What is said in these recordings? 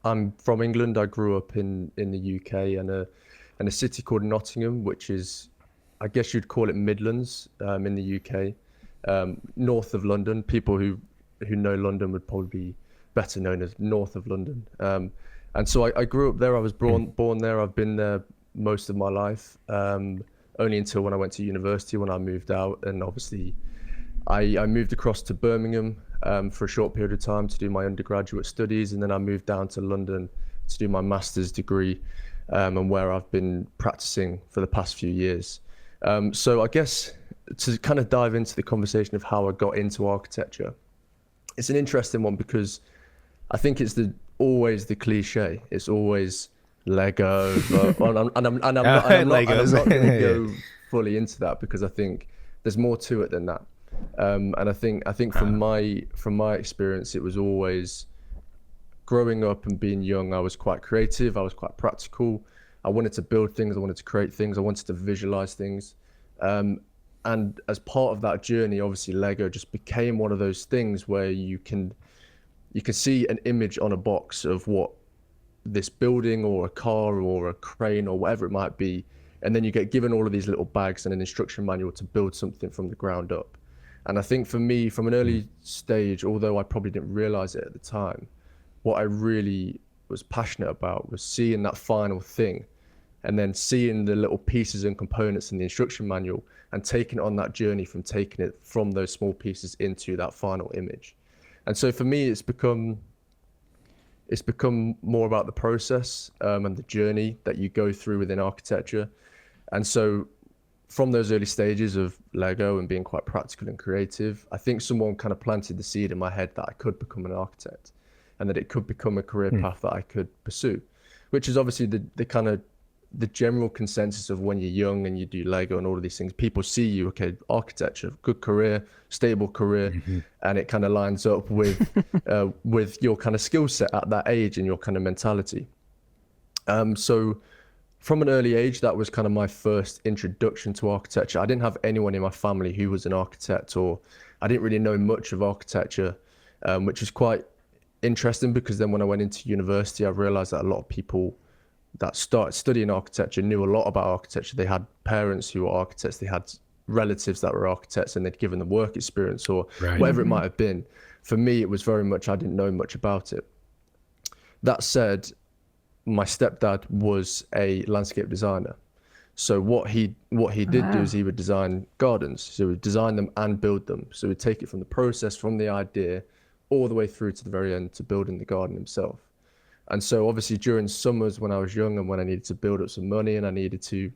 I'm from England. I grew up in the UK and a city called Nottingham, which is, I guess you'd call it Midlands, in the UK, north of London. People who know London would probably be better known as north of London. And so I grew up there. I was born there. I've been there most of my life, only until when I went to university, when I moved out. And obviously, I moved across to Birmingham for a short period of time to do my undergraduate studies. And then I moved down to London to do my master's degree, and where I've been practicing for the past few years. So I guess to kind of dive into the conversation of how I got into architecture, it's an interesting one because I think it's always the cliche. It's always Lego, and I'm not going to go fully into that because I think there's more to it than that. And I think from my experience, it was always growing up and being young. I was quite creative. I was quite practical. I wanted to build things. I wanted to create things. I wanted to visualize things. And as part of that journey, obviously Lego just became one of those things where you can see an image on a box of what this building or a car or a crane or whatever it might be. And then you get given all of these little bags and an instruction manual to build something from the ground up. And I think for me, from an early stage, although I probably didn't realize it at the time, what I really was passionate about was seeing that final thing and then seeing the little pieces and components in the instruction manual and taking it on that journey from taking it from those small pieces into that final image. And so for me, it's become more about the process and the journey that you go through within architecture. And so from those early stages of Lego and being quite practical and creative, I think someone kind of planted the seed in my head that I could become an architect and that it could become a career path that I could pursue, which is obviously the kind of the general consensus of when you're young and you do Lego and all of these things. People see you, okay, architecture, good career, stable career, and it kind of lines up with your kind of skill set at that age and your kind of mentality. So from an early age, that was kind of my first introduction to architecture. I didn't have anyone in my family who was an architect, or I didn't really know much of architecture, which was quite interesting because then when I went into university, I realized that a lot of people that started studying architecture knew a lot about architecture. They had parents who were architects, they had relatives that were architects, and they'd given them work experience or whatever it might have been. For me, it was very much, I didn't know much about it. That said, my stepdad was a landscape designer. So what he did do is he would design gardens. So he would design them and build them. So he'd take it from the process, from the idea, all the way through to the very end to building the garden himself. And so obviously during summers when I was young and when I needed to build up some money and I needed to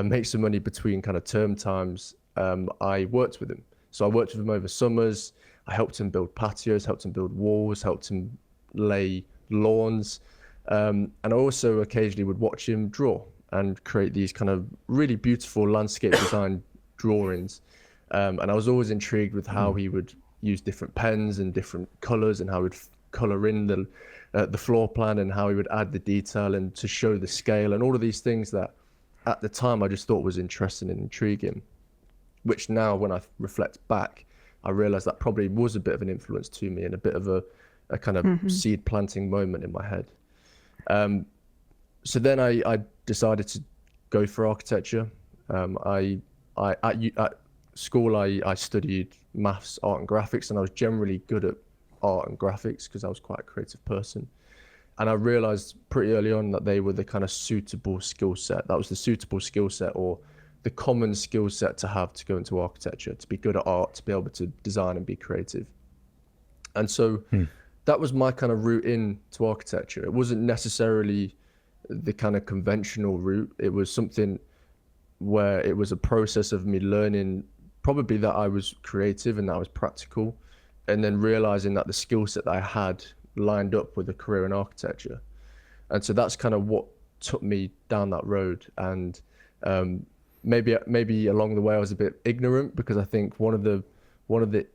make some money between kind of term times, I worked with him. So I worked with him over summers. I helped him build patios, helped him build walls, helped him lay lawns. And I also occasionally would watch him draw and create these kind of really beautiful landscape design drawings. And I was always intrigued with how he would use different pens and different colors and how he'd color in the floor plan and how he would add the detail and to show the scale and all of these things that at the time I just thought was interesting and intriguing, which now when I reflect back, I realize that probably was a bit of an influence to me and a bit of a kind of seed planting moment in my head. So then I decided to go for architecture. At school, I studied maths, art and graphics, and I was generally good at art and graphics because I was quite a creative person. And I realized pretty early on that they were the kind of suitable skill set. That was the suitable skill set or the common skill set to have to go into architecture, to be good at art, to be able to design and be creative. And so that was my kind of route into architecture. It wasn't necessarily the kind of conventional route. It was something where it was a process of me learning probably that I was creative and that I was practical, and then realizing that the skill set that I had lined up with a career in architecture. And so that's kind of what took me down that road. And maybe along the way I was a bit ignorant, because I think one of the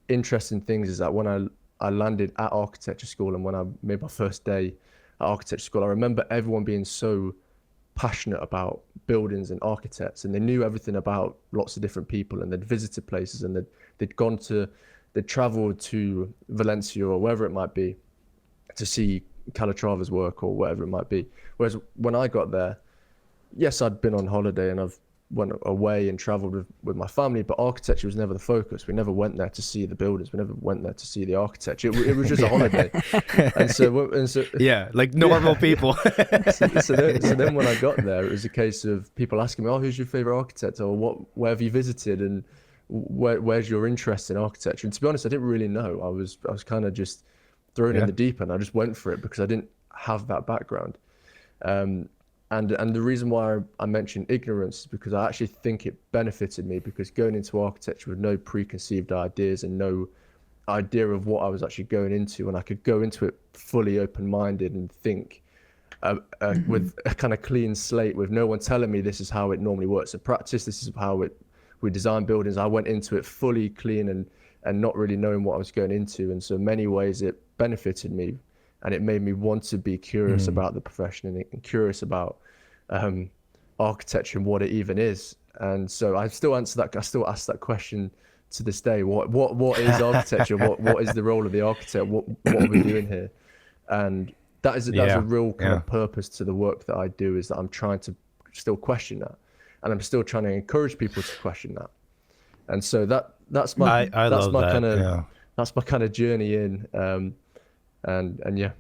interesting things is that when I landed at architecture school and when I made my first day at architecture school, I remember everyone being so passionate about buildings and architects, and they knew everything about lots of different people, and they'd visited places, and they'd traveled to Valencia or wherever it might be to see Calatrava's work or whatever it might be. Whereas when I got there, yes, I'd been on holiday and I've went away and traveled with my family, but architecture was never the focus. We never went there to see the buildings. We never went there to see the architecture. It was just a holiday. And so yeah, like normal people. so then when I got there, it was a case of people asking me, oh, who's your favorite architect, or where have you visited, and where's your interest in architecture? And to be honest, I didn't really know. I was kind of just thrown in the deep end. I just went for it because I didn't have that background. And the reason why I mentioned ignorance is because I actually think it benefited me, because going into architecture with no preconceived ideas and no idea of what I was actually going into, and I could go into it fully open-minded and think with a kind of clean slate, with no one telling me this is how it normally works in practice, this is how we design buildings. I went into it fully clean and not really knowing what I was going into. And so in many ways it benefited me, and it made me want to be curious about the profession and curious about architecture and what it even is. And so I still ask that question to this day. What is architecture? what is the role of the architect? What are we doing here? And that's a real kind of purpose to the work that I do, is that I'm trying to still question that, and I'm still trying to encourage people to question that. And so that's my kind of journey in, and yeah.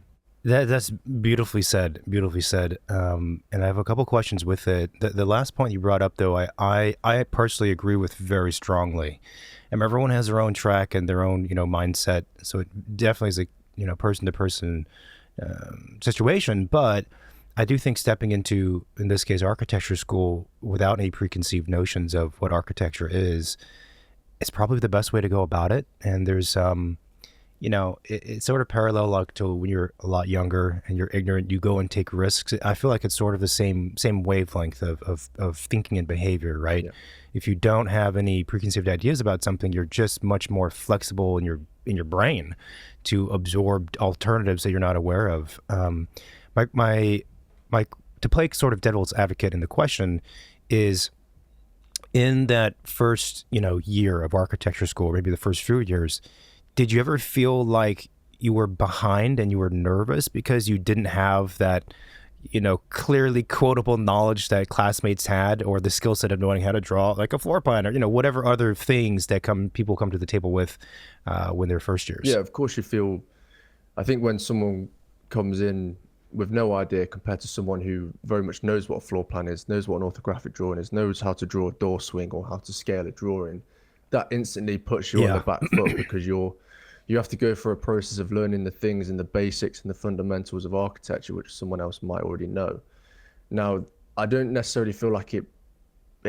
That's beautifully said. And I have a couple questions with it. The last point you brought up, though, I personally agree with very strongly. And everyone has their own track and their own, mindset. So it definitely is a, person to person situation. But I do think stepping into, in this case, architecture school without any preconceived notions of what architecture is probably the best way to go about it. And there's, it's sort of parallel like to when you're a lot younger and you're ignorant, you go and take risks. I feel like it's sort of the same wavelength of thinking and behavior, right? Yeah. If you don't have any preconceived ideas about something, you're just much more flexible in your brain to absorb alternatives that you're not aware of. My to play sort of devil's advocate in the question is, in that first year of architecture school, or maybe the first few years, did you ever feel like you were behind and you were nervous because you didn't have that, clearly quotable knowledge that classmates had, or the skill set of knowing how to draw like a floor plan, or, whatever other things that people come to the table with when they're first years? Yeah, of course you feel, I think when someone comes in with no idea compared to someone who very much knows what a floor plan is, knows what an orthographic drawing is, knows how to draw a door swing or how to scale a drawing, that instantly puts you on the back foot, because you have to go through a process of learning the things and the basics and the fundamentals of architecture, which someone else might already know. Now, I don't necessarily feel like it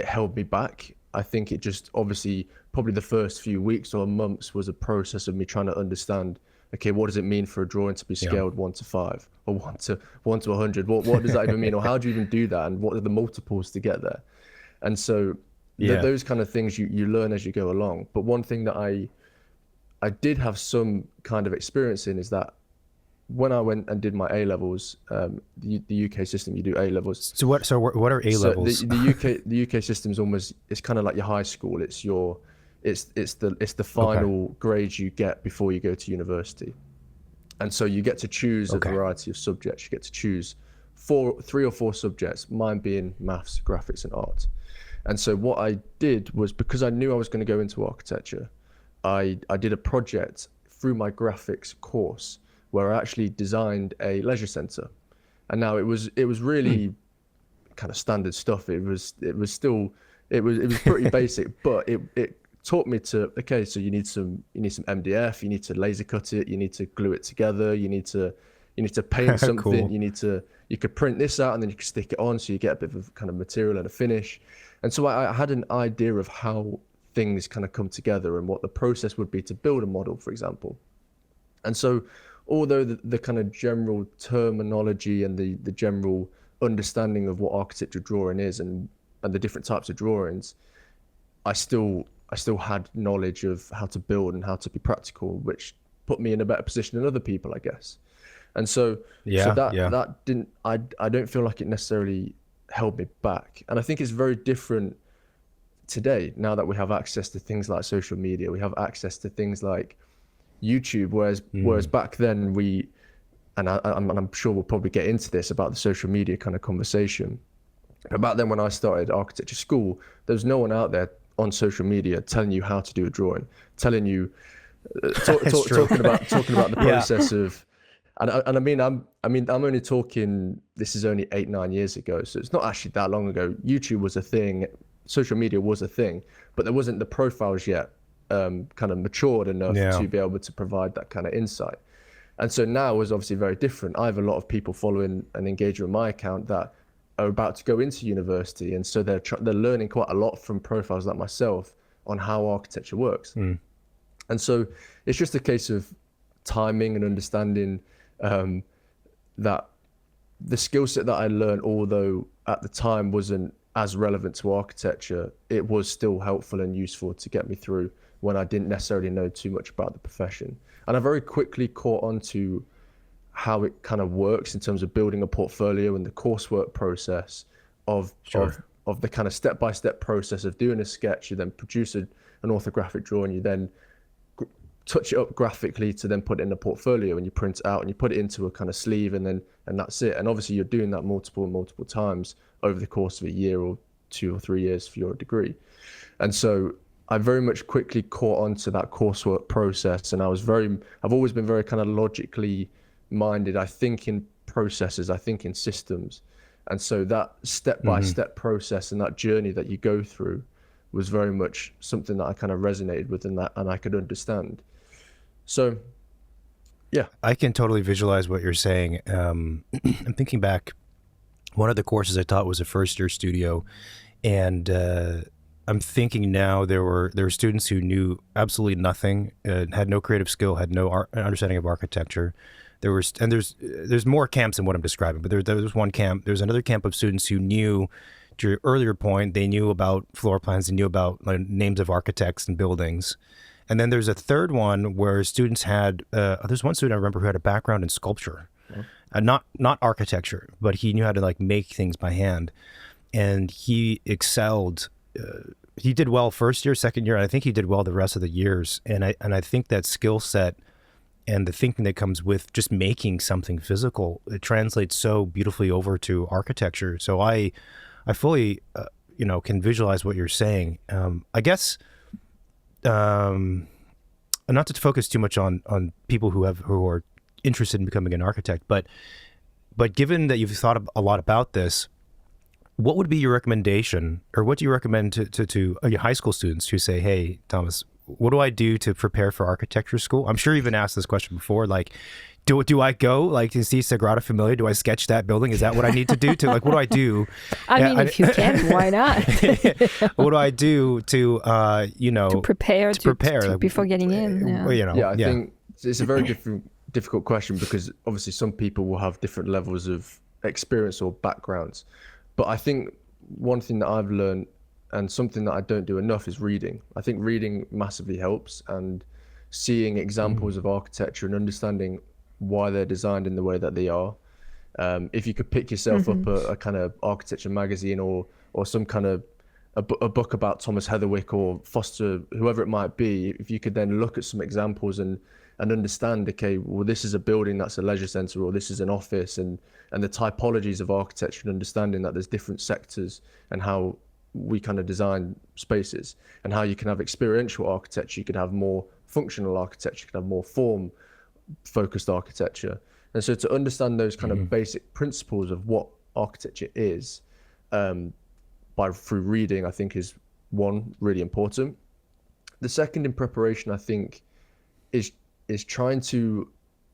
held me back. I think it just, obviously, probably the first few weeks or months was a process of me trying to understand, okay, what does it mean for a drawing to be scaled 1 to 5 or 1 to 100? What does that even mean? Or how do you even do that? And what are the multiples to get there? And so those kind of things you learn as you go along. But one thing that I did have some kind of experience in is that when I went and did my A levels, the UK system, you do A levels. So what are A levels? The UK system is almost, it's kind of like your high school. It's the final grades you get before you go to university. And so you get to choose a variety of subjects. You get to choose 3 or 4 subjects, mine being maths, graphics, and art. And so what I did was, because I knew I was going to go into architecture, I did a project through my graphics course where I actually designed a leisure centre. And now it was really kind of standard stuff. It was pretty basic, but it taught me to, okay, so you need some MDF, you need to laser cut it, you need to glue it together, you need to paint something, cool. You could print this out and then you could stick it on, so you get a bit of kind of material and a finish. And so I had an idea of how things kind of come together and what the process would be to build a model, for example. And so although the kind of general terminology and the general understanding of what architecture drawing is and the different types of drawings, I still had knowledge of how to build and how to be practical, which put me in a better position than other people, I guess. And so that didn't, I don't feel like it necessarily held me back. And I think it's very different today, now that we have access to things like social media, we have access to things like YouTube, whereas back then and I'm sure we'll probably get into this about the social media kind of conversation. But back then when I started architecture school, there was no one out there on social media telling you how to do a drawing, telling you, talking about the process of, and I mean I'm only talking, this is only 8-9 years ago, so it's not actually that long ago. YouTube was a thing, social media was a thing, but there wasn't the profiles yet kind of matured enough to be able to provide that kind of insight. And so now is obviously very different. I have a lot of people following and engaging with my account that are about to go into university, and so they're learning quite a lot from profiles like myself on how architecture works. And so it's just a case of timing and understanding that the skill set that I learned, although at the time wasn't as relevant to architecture, it was still helpful and useful to get me through when I didn't necessarily know too much about the profession. And I very quickly caught on to how it kind of works in terms of building a portfolio and the coursework process of the kind of step-by-step process of doing a sketch. You then produce an orthographic drawing, you then touch it up graphically to then put it in a portfolio, and you print it out and you put it into a kind of sleeve, and that's it. And obviously you're doing that multiple times over the course of a year or 2 or 3 years for your degree. And so I very much quickly caught on to that coursework process, and I've always been very kind of logically minded. I think in processes, I think in systems. And so that step-by-step process and that journey that you go through was very much something that I kind of resonated with, and I could understand. So, yeah. I can totally visualize what you're saying. I'm thinking back, one of the courses I taught was a first-year studio, and I'm thinking now there were students who knew absolutely nothing, had no creative skill, had no understanding of architecture. There's more camps than what I'm describing, but there was one camp. There was another camp of students who knew, to your earlier point, they knew about floor plans, they knew about names of architects and buildings. And then there's a third one where students had, there's one student I remember who had a background in sculpture, not architecture, but he knew how to make things by hand. And he excelled. He did well first year, second year, and I think he did well the rest of the years. And I think that skill set and the thinking that comes with just making something physical, it translates so beautifully over to architecture. So I fully, can visualize what you're saying. I guess, not to focus too much on people who are interested in becoming an architect, but given that you've thought a lot about this, what would be your recommendation, or what do you recommend to your high school students who say, "Hey, Thomas, what do I do to prepare for architecture school?" I'm sure you've been asked this question before. Do I go to see Sagrada Familia? Do I sketch that building? Is that what I need to do? What do I do? If you can, why not? What do I do to prepare before getting in? I think it's a very difficult question, because obviously some people will have different levels of experience or backgrounds. But I think one thing that I've learned, and something that I don't do enough, is reading. I think reading massively helps, and seeing examples of architecture and understanding why they're designed in the way that they are. If you could pick yourself up a kind of architecture magazine or some kind of a book about Thomas Heatherwick or Foster, whoever it might be, if you could then look at some examples and understand, okay, well, this is a building that's a leisure centre, or this is an office, and the typologies of architecture, and understanding that there's different sectors and how we kind of design spaces, and how you can have experiential architecture, you could have more functional architecture, you could have more form focused architecture. And so to understand those kind of basic principles of what architecture is through reading, I think is one, really important. The second in preparation, I think, is trying to,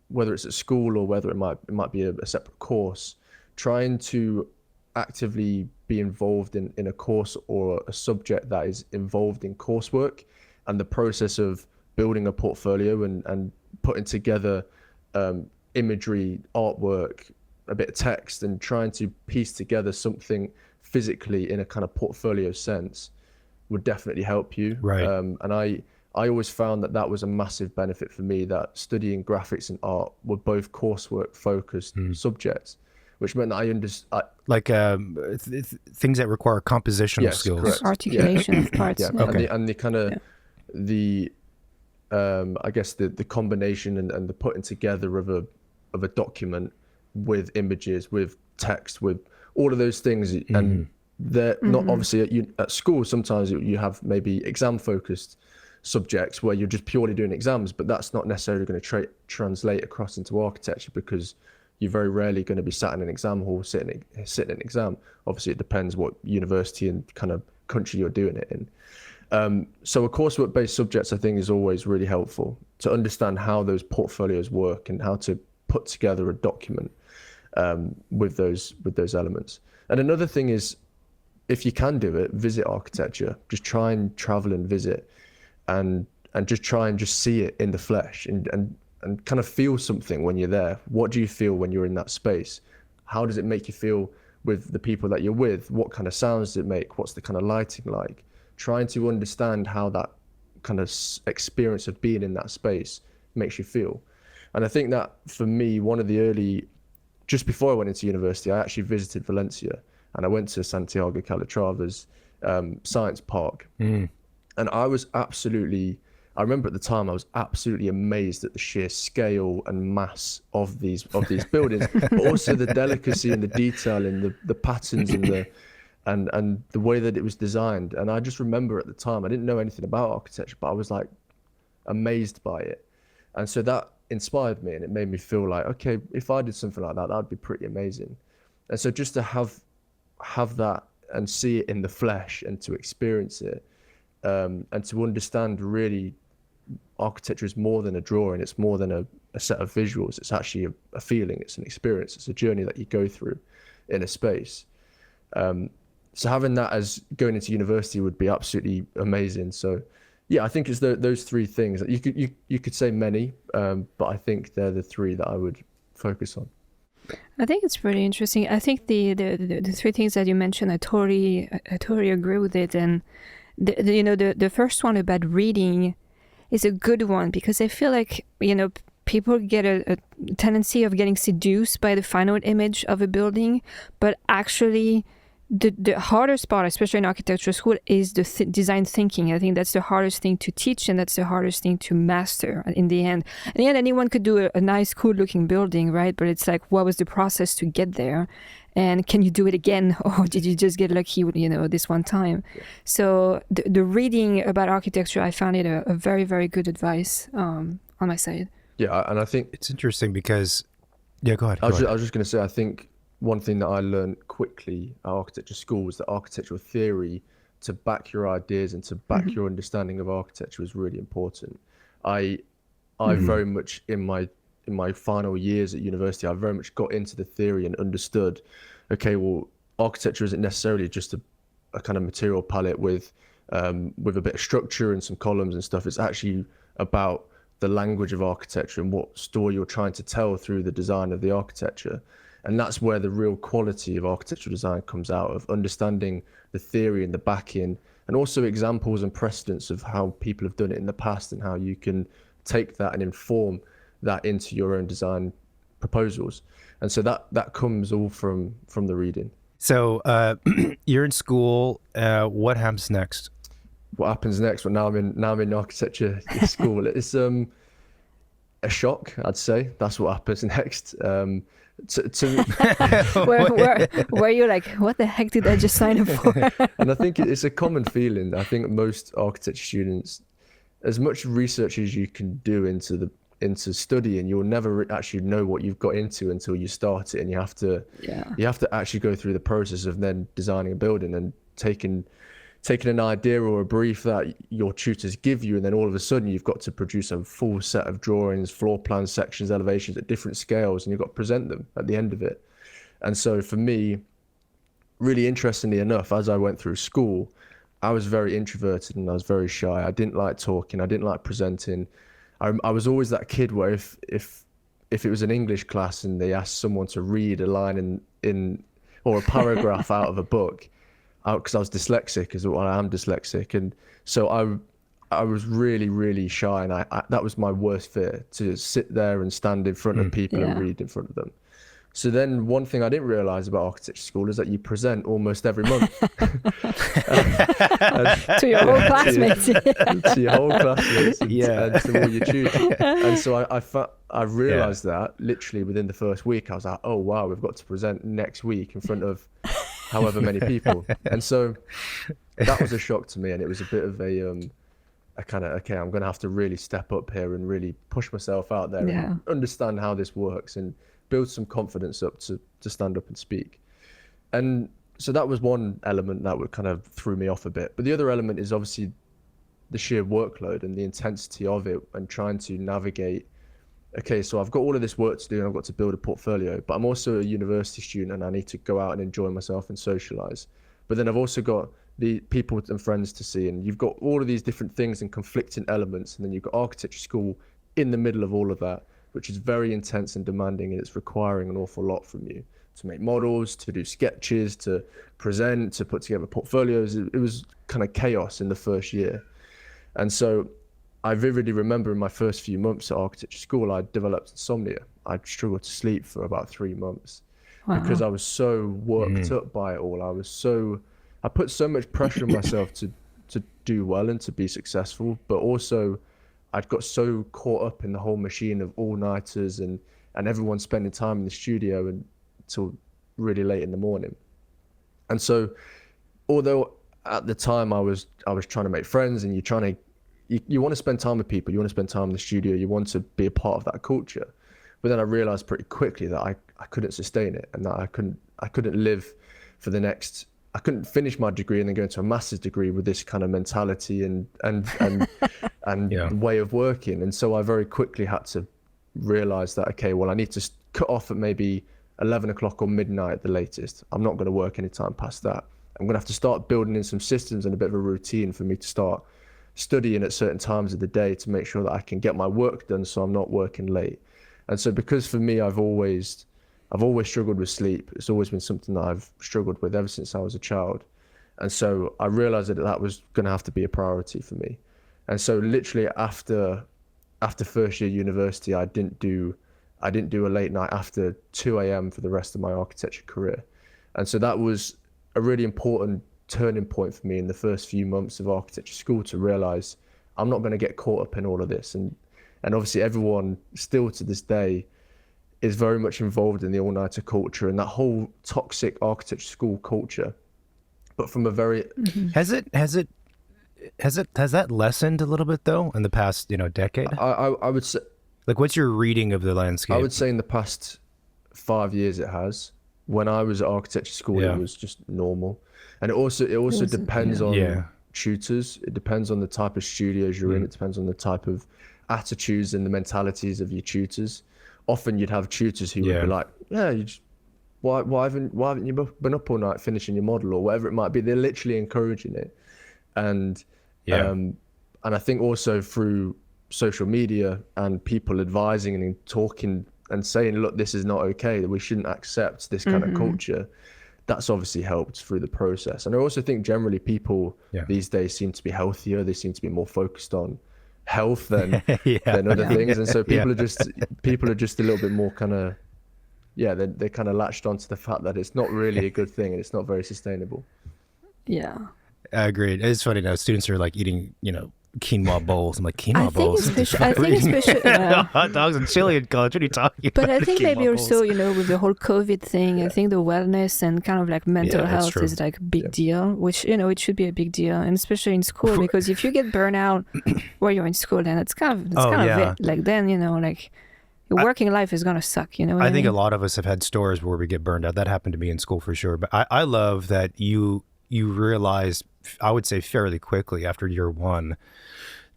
whether it's at school or whether it might be a separate course, trying to actively be involved in a course or a subject that is involved in coursework and the process of building a portfolio and putting together imagery, artwork, a bit of text, and trying to piece together something physically in a kind of portfolio sense would definitely help you. Right. And I always found that was a massive benefit for me, that studying graphics and art were both coursework focused subjects, which meant that I understood things that require compositional skills. Correct. Articulation of parts. Yeah. Okay. And the kind of I guess the combination and the putting together of of a document with images, with text, with all of those things. And they're not obviously at school. Sometimes you have maybe exam focused subjects where you're just purely doing exams, but that's not necessarily going to translate across into architecture, because you're very rarely going to be sat in an exam hall sitting in an exam. Obviously, it depends what university and kind of country you're doing it in. So a coursework based subjects, I think, is always really helpful to understand how those portfolios work and how to put together a document with those elements. And another thing is, if you can do it, visit architecture. Just try and travel and visit, and just try and just see it in the flesh, and kind of feel something when you're there. What do you feel when you're in that space? How does it make you feel with the people that you're with? What kind of sounds does it make? What's the kind of lighting like? Trying to understand how that kind of experience of being in that space makes you feel. And I think that for me, one of the early, just before I went into university, I actually visited Valencia, and I went to Santiago Calatrava's science park. And I remember at the time I was absolutely amazed at the sheer scale and mass of these buildings, but also the delicacy and the detail and the patterns and the way that it was designed. And I just remember at the time, I didn't know anything about architecture, but I was like amazed by it. And so that inspired me, and it made me feel like, okay, if I did something like that, that'd be pretty amazing. And so just to have that and see it in the flesh and to experience it, and to understand really architecture is more than a drawing, it's more than a set of visuals, it's actually a feeling, it's an experience, it's a journey that you go through in a space. So having that as going into university would be absolutely amazing. So yeah, I think it's those three things. You could say many, but I think they're the three that I would focus on. I think it's pretty interesting. I think the three things that you mentioned, I totally agree with it. And the first one about reading is a good one, because I feel like, people get a tendency of getting seduced by the final image of a building, but actually the hardest part, especially in architecture school, is the design thinking. I think that's the hardest thing to teach, and that's the hardest thing to master in the end. In the end, anyone could do a nice, cool-looking building, right? But it's like, what was the process to get there? And can you do it again? Or did you just get lucky, this one time? Yeah. So the reading about architecture, I found it a very, very good advice on my side. Yeah, and I think it's interesting because, yeah, go ahead. I was just going to say, I think one thing that I learned quickly at architecture school was that architectural theory, to back your ideas and to back your understanding of architecture, was really important. I very much in my final years at university, I very much got into the theory and understood, okay, well, architecture isn't necessarily just a kind of material palette with a bit of structure and some columns and stuff. It's actually about the language of architecture and what story you're trying to tell through the design of the architecture. And that's where the real quality of architectural design comes out, of understanding the theory and the backing, and also examples and precedents of how people have done it in the past, and how you can take that and inform that into your own design proposals. And so that comes all from the reading. So you're in school. What happens next? What happens next? Well, now I'm in architecture school. It's a shock, I'd say. That's what happens next. Where you're like, what the heck did I just sign up for? And I think it's a common feeling. I think most architecture students, as much research as you can do into studying, you'll never actually know what you've got into until you start it, and you have to actually go through the process of then designing a building and taking an idea or a brief that your tutors give you, and then all of a sudden you've got to produce a full set of drawings, floor plans, sections, elevations at different scales, and you've got to present them at the end of it. And so for me, really interestingly enough, as I went through school, I was very introverted and I was very shy. I didn't like talking, I didn't like presenting. I was always that kid where if it was an English class and they asked someone to read a line in or a paragraph out of a book, because I was dyslexic, I am dyslexic, and so I was really, really shy, and that was my worst fear, to sit there and stand in front of people and read in front of them. So then one thing I didn't realize about architecture school is that you present almost every month. To your whole classmates. To your whole classmates and to all your tutors. And so I realized that literally within the first week. I was like, oh wow, we've got to present next week in front of however many people. And so that was a shock to me, and it was a bit of a kind of, okay, I'm going to have to really step up here and really push myself out there and understand how this works and build some confidence up to stand up and speak. And so that was one element that would kind of threw me off a bit. But the other element is obviously the sheer workload and the intensity of it, and trying to navigate, okay, so I've got all of this work to do and I've got to build a portfolio, but I'm also a university student and I need to go out and enjoy myself and socialize. But then I've also got the people and friends to see, and you've got all of these different things and conflicting elements, and then you've got architecture school in the middle of all of that, which is very intense and demanding, and it's requiring an awful lot from you to make models, to do sketches, to present, to put together portfolios. It was kind of chaos in the first year. And so I vividly remember in my first few months at architecture school, I developed insomnia. I struggled to sleep for about 3 months because I was so worked up by it all. I put so much pressure on myself to do well and to be successful, but also I'd got so caught up in the whole machine of all-nighters and everyone spending time in the studio until really late in the morning. And so, although at the time I was trying to make friends, and you want to spend time with people, you want to spend time in the studio, you want to be a part of that culture. But then I realized pretty quickly that I couldn't sustain it, and that I couldn't live for the next. I couldn't finish my degree and then go into a master's degree with this kind of mentality and way of working. And so I very quickly had to realize that, okay, well, I need to cut off at maybe 11 o'clock or midnight at the latest. I'm not going to work any time past that. I'm going to have to start building in some systems and a bit of a routine for me to start studying at certain times of the day to make sure that I can get my work done so I'm not working late. And so because for me, I've always struggled with sleep. It's always been something that I've struggled with ever since I was a child. And so I realized that was going to have to be a priority for me. And so literally after first year university, I didn't do a late night after 2 a.m. for the rest of my architecture career. And so that was a really important turning point for me in the first few months of architecture school, to realize I'm not going to get caught up in all of this. And obviously everyone still to this day is very much involved in the all-nighter culture and that whole toxic architecture school culture. But from a very has that lessened a little bit though in the past decade? I would say, like, what's your reading of the landscape? I would say in the past 5 years it has. When I was at architecture school, it was just normal. And it also depends on tutors. It depends on the type of studios you're in. It depends on the type of attitudes and the mentalities of your tutors. Often you'd have tutors who would be like, yeah, why haven't you been up all night finishing your model, or whatever it might be. They're literally encouraging it. And I think also through social media and people advising and talking and saying, look, this is not okay, that we shouldn't accept this kind of culture, that's obviously helped through the process. And I also think generally people these days seem to be healthier. They seem to be more focused on health than other things. And so people are just a little bit more kind of, they kind of latched onto the fact that it's not really a good thing and it's not very sustainable. Yeah. I agreed. It's funny now, students are like eating, quinoa bowls. I'm like, quinoa bowls? I think especially hot dogs and chili in college. What are you talking about? But I think maybe also, with the whole COVID thing, I think the wellness and kind of like mental health is like a big deal, which, it should be a big deal. And especially in school, because if you get burnt out while you're in school, then it's kind of it. Like then, like your working life is going to suck, I think a lot of us have had stories where we get burned out. That happened to me in school for sure. But I love that you realized, I would say fairly quickly after year one,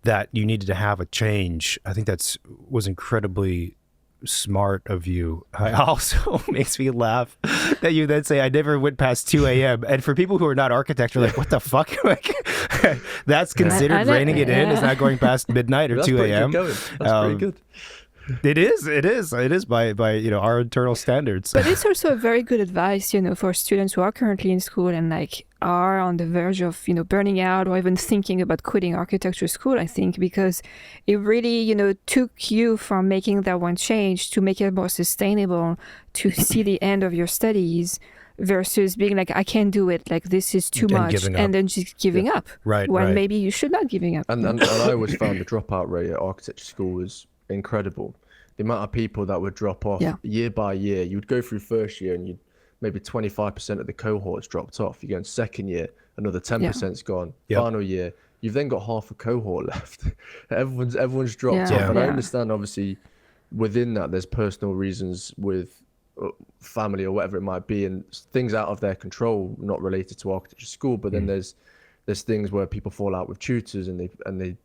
that you needed to have a change. I think was incredibly smart of you. It also makes me laugh that you then say, I never went past 2 a.m. And for people who are not architects, are like, what the fuck? Like, that's considered reining it in? Is not going past midnight or 2 a.m.? That's pretty good. It is by our internal standards. But it's also a very good advice, for students who are currently in school and like are on the verge of, burning out or even thinking about quitting architecture school, I think, because it really, took you from making that one change to make it more sustainable, to see the end of your studies versus being like, I can't do it, like this is too much, and then just giving up. Right. When maybe you should not giving up. And I always found the dropout rate at architecture school was incredible. The amount of people that would drop off year by year. You'd go through first year and you'd maybe 25% of the cohorts dropped off. You go in second year, another 10%'s gone. Final year, you've then got half a cohort left. Everyone's dropped off. And I understand, obviously, within that, there's personal reasons with family or whatever it might be, and things out of their control, not related to architecture school. But then there's things where people fall out with tutors, and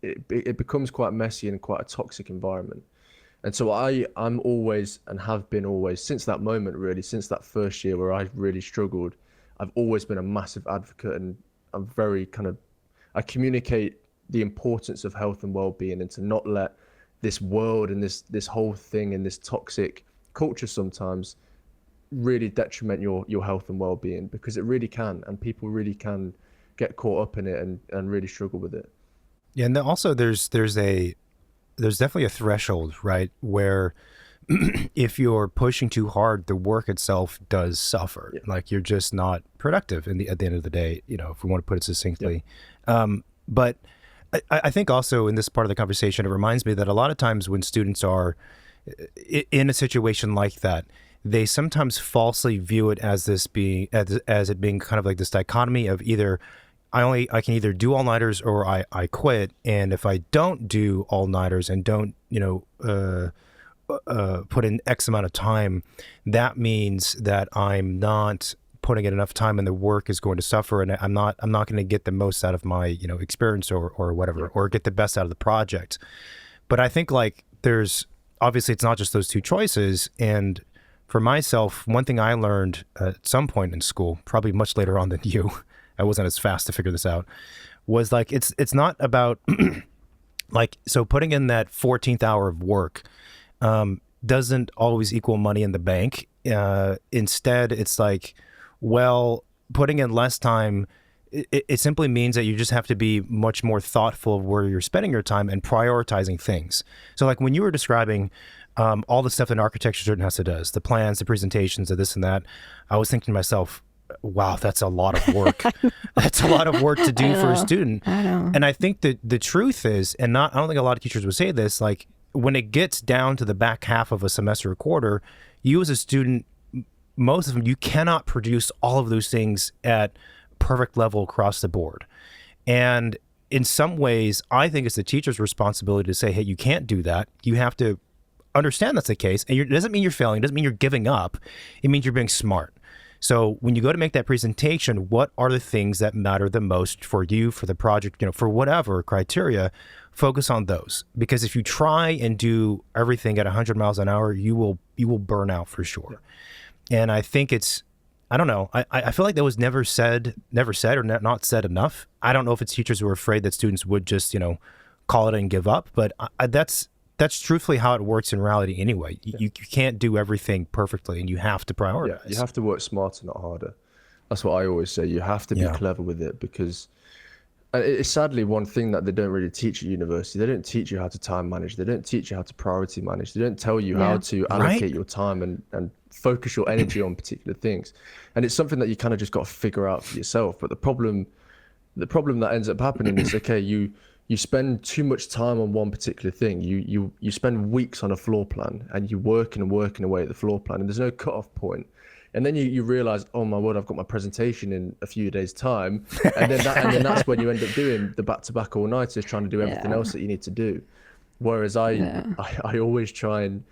it becomes quite messy and quite a toxic environment. And so I'm always, and have been always, since that moment really, since that first year where I really struggled, I've always been a massive advocate, and I'm very I communicate the importance of health and well-being, and to not let this world and this whole thing and this toxic culture sometimes really detriment your health and well-being, because it really can, and people really can get caught up in it and really struggle with it. Yeah, and then also there's definitely a threshold, right, where if you're pushing too hard, the work itself does suffer. Yeah. Like you're just not productive at the end of the day, if we want to put it succinctly. Yeah. But I think also in this part of the conversation, it reminds me that a lot of times when students are in a situation like that, they sometimes falsely view it as it being kind of like this dichotomy of either I can either do all-nighters or I quit. And if I don't do all-nighters and don't, put in X amount of time, that means that I'm not putting in enough time and the work is going to suffer, and I'm not going to get the most out of my, experience or whatever, or get the best out of the project. But I think like there's, obviously it's not just those two choices. And for myself, one thing I learned at some point in school, probably much later on than you, I wasn't as fast to figure this out, was like, it's not about like, so putting in that 14th hour of work doesn't always equal money in the bank. Instead, it's like, well, putting in less time, it simply means that you just have to be much more thoughtful of where you're spending your time and prioritizing things. So like when you were describing all the stuff that an architecture student has to do, the plans, the presentations, the this and that, I was thinking to myself, wow, that's a lot of work. That's a lot of work to do for a student. I know. And I think that the truth is, and I don't think a lot of teachers would say this, like when it gets down to the back half of a semester or quarter, you as a student, most of them, you cannot produce all of those things at perfect level across the board. And in some ways, I think it's the teacher's responsibility to say, hey, you can't do that. You have to understand that's the case. And it doesn't mean you're failing. It doesn't mean you're giving up. It means you're being smart. So when you go to make that presentation, what are the things that matter the most for you, for the project, for whatever criteria, focus on those. Because if you try and do everything at 100 miles an hour, you will burn out for sure. Yeah. And I think it's, I don't know, I feel like that was never said or not said enough. I don't know if it's teachers who are afraid that students would just, call it and give up. But that's truthfully how it works in reality anyway. You can't do everything perfectly, and you have to prioritize. Yeah, you have to work smarter, not harder. That's what I always say. You have to be clever with it, because it's sadly one thing that they don't really teach at university. They don't teach you how to time manage. They don't teach you how to priority manage. They don't tell you how to allocate your time and focus your energy on particular things. And it's something that you kind of just got to figure out for yourself. But the problem that ends up happening is, okay, you spend too much time on one particular thing. You spend weeks on a floor plan, and you working away at the floor plan, and there's no cutoff point. And then you realize, oh my word, I've got my presentation in a few days' time, and then that's when you end up doing the back-to-back all-nighters, trying to do everything else that you need to do. Whereas I always try and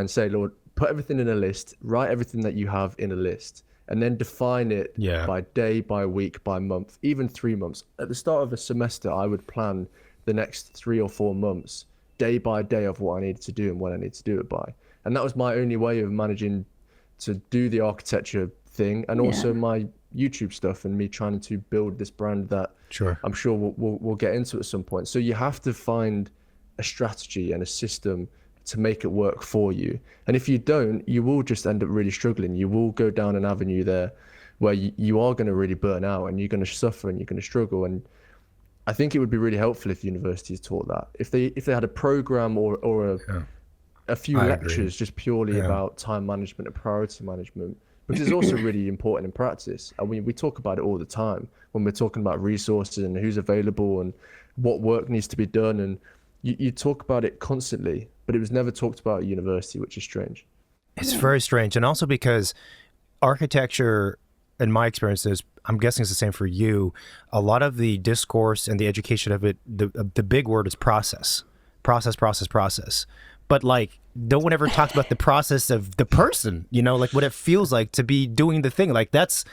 say, Lord, put everything in a list, write everything that you have in a list, and then define it by day, by week, by month, even 3 months. At the start of a semester, I would plan the next 3 or 4 months, day by day, of what I needed to do and when I need to do it by. And that was my only way of managing to do the architecture thing, and also my YouTube stuff, and me trying to build this brand that I'm sure we'll get into at some point. So you have to find a strategy and a system to make it work for you. And if you don't, you will just end up really struggling. You will go down an avenue there where you are going to really burn out, and you're going to suffer, and you're going to struggle. And I think it would be really helpful if universities taught that. If they had a program or a few lectures just purely about time management and priority management, because it's also really important in practice. And we talk about it all the time when we're talking about resources and who's available and what work needs to be done. And you talk about it constantly, but it was never talked about at university, which is strange. It's very strange. And also because architecture, in my experience, is, I'm guessing it's the same for you, a lot of the discourse and the education of it, the big word is process. But like, no one ever talks about the process of the person, you know, like what it feels like to be doing the thing. Like that's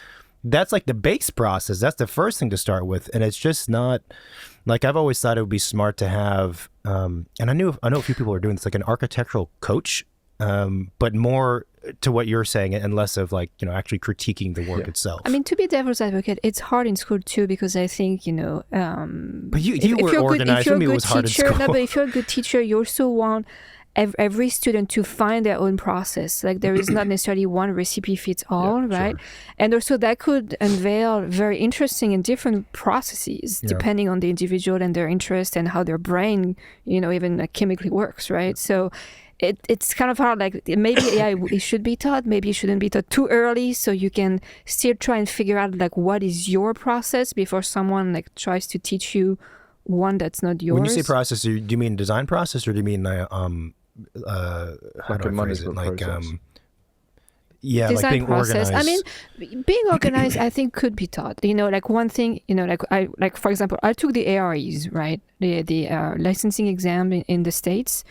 like the base process. That's the first thing to start with. And it's just not, like, I've always thought it would be smart to have, and I know a few people are doing this, like an architectural coach, but more to what you're saying and less of like, you know, actually critiquing the work itself. I mean, to be devil's advocate, it's hard in school too, because I think, you know, but you were organized. For me, it was hard in school. No, but if you're a good teacher, you also want every student to find their own process. Like, there is not necessarily one recipe fits all, right? Sure. And also that could unveil very interesting and different processes depending on the individual and their interest and how their brain, you know, even chemically works, right? So it's kind of hard. Like, maybe it should be taught, maybe it shouldn't be taught too early, so you can still try and figure out like what is your process before someone like tries to teach you one that's not yours. When you say process, do you mean design process, or do you mean like a management process? Yeah, design like being process. organized. I mean, being organized, I think could be taught. You know, like one thing, you know, like for example, I took the AREs, right? The licensing exam in the States.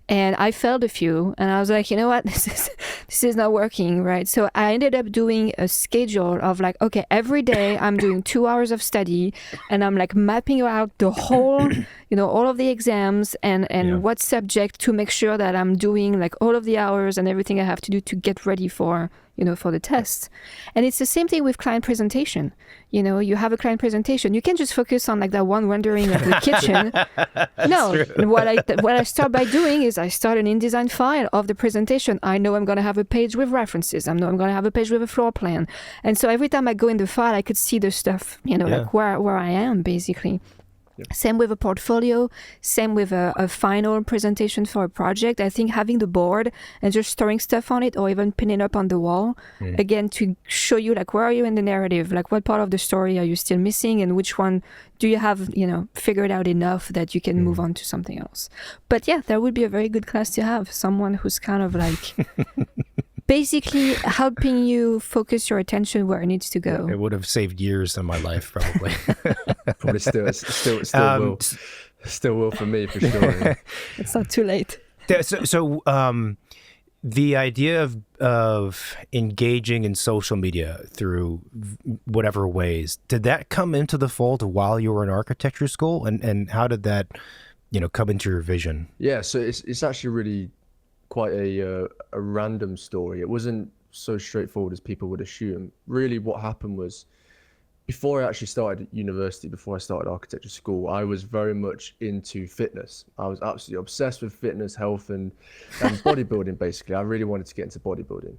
And I failed a few, and I was like, you know what, this is not working, right? So I ended up doing a schedule of like, okay, every day I'm doing 2 hours of study, and I'm like mapping out the whole, you know, all of the exams and what subject, to make sure that I'm doing like all of the hours and everything I have to do to get ready for, you know, for the tests. And it's the same thing with client presentation. You know, you have a client presentation, you can't just focus on like that one rendering of the kitchen. No, what I start by doing is I start an InDesign file of the presentation. I know I'm going to have a page with references. I know I'm going to have a page with a floor plan. And so every time I go in the file, I could see the stuff, you know, like where I am basically. Same with a portfolio, same with a final presentation for a project. I think having the board and just storing stuff on it, or even pinning up on the wall, again, to show you like where are you in the narrative, like what part of the story are you still missing, and which one do you have, you know, figured out enough that you can move on to something else. But yeah, that would be a very good class to have, someone who's kind of like basically helping you focus your attention where it needs to go. It would have saved years of my life, probably. Probably still will for me, for sure. It's not too late. So the idea of engaging in social media through whatever ways, did that come into the fold while you were in architecture school, and how did that, you know, come into your vision? Yeah, so it's actually really quite a random story. It wasn't so straightforward as people would assume. Really, what happened was, before I actually started university, before I started architecture school, I was very much into fitness. I was absolutely obsessed with fitness, health, and bodybuilding. Basically, I really wanted to get into bodybuilding.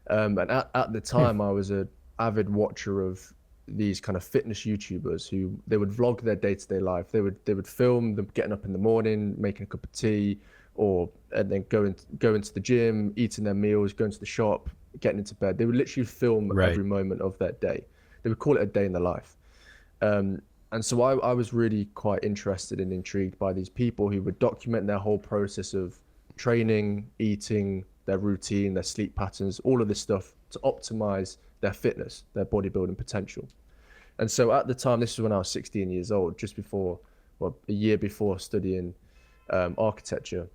And at the time, I was an avid watcher of these kind of fitness YouTubers who they would vlog their day-to-day life. They would film them getting up in the morning, making a cup of tea, and then go into the gym, eating their meals, going to the shop, getting into bed. They would literally film every moment of their day. They would call it a day in the life. And so I was really quite interested and intrigued by these people who would document their whole process of training, eating, their routine, their sleep patterns, all of this stuff to optimize their fitness, their bodybuilding potential. And so at the time, this was when I was 16 years old, just before, well, a year before studying architecture.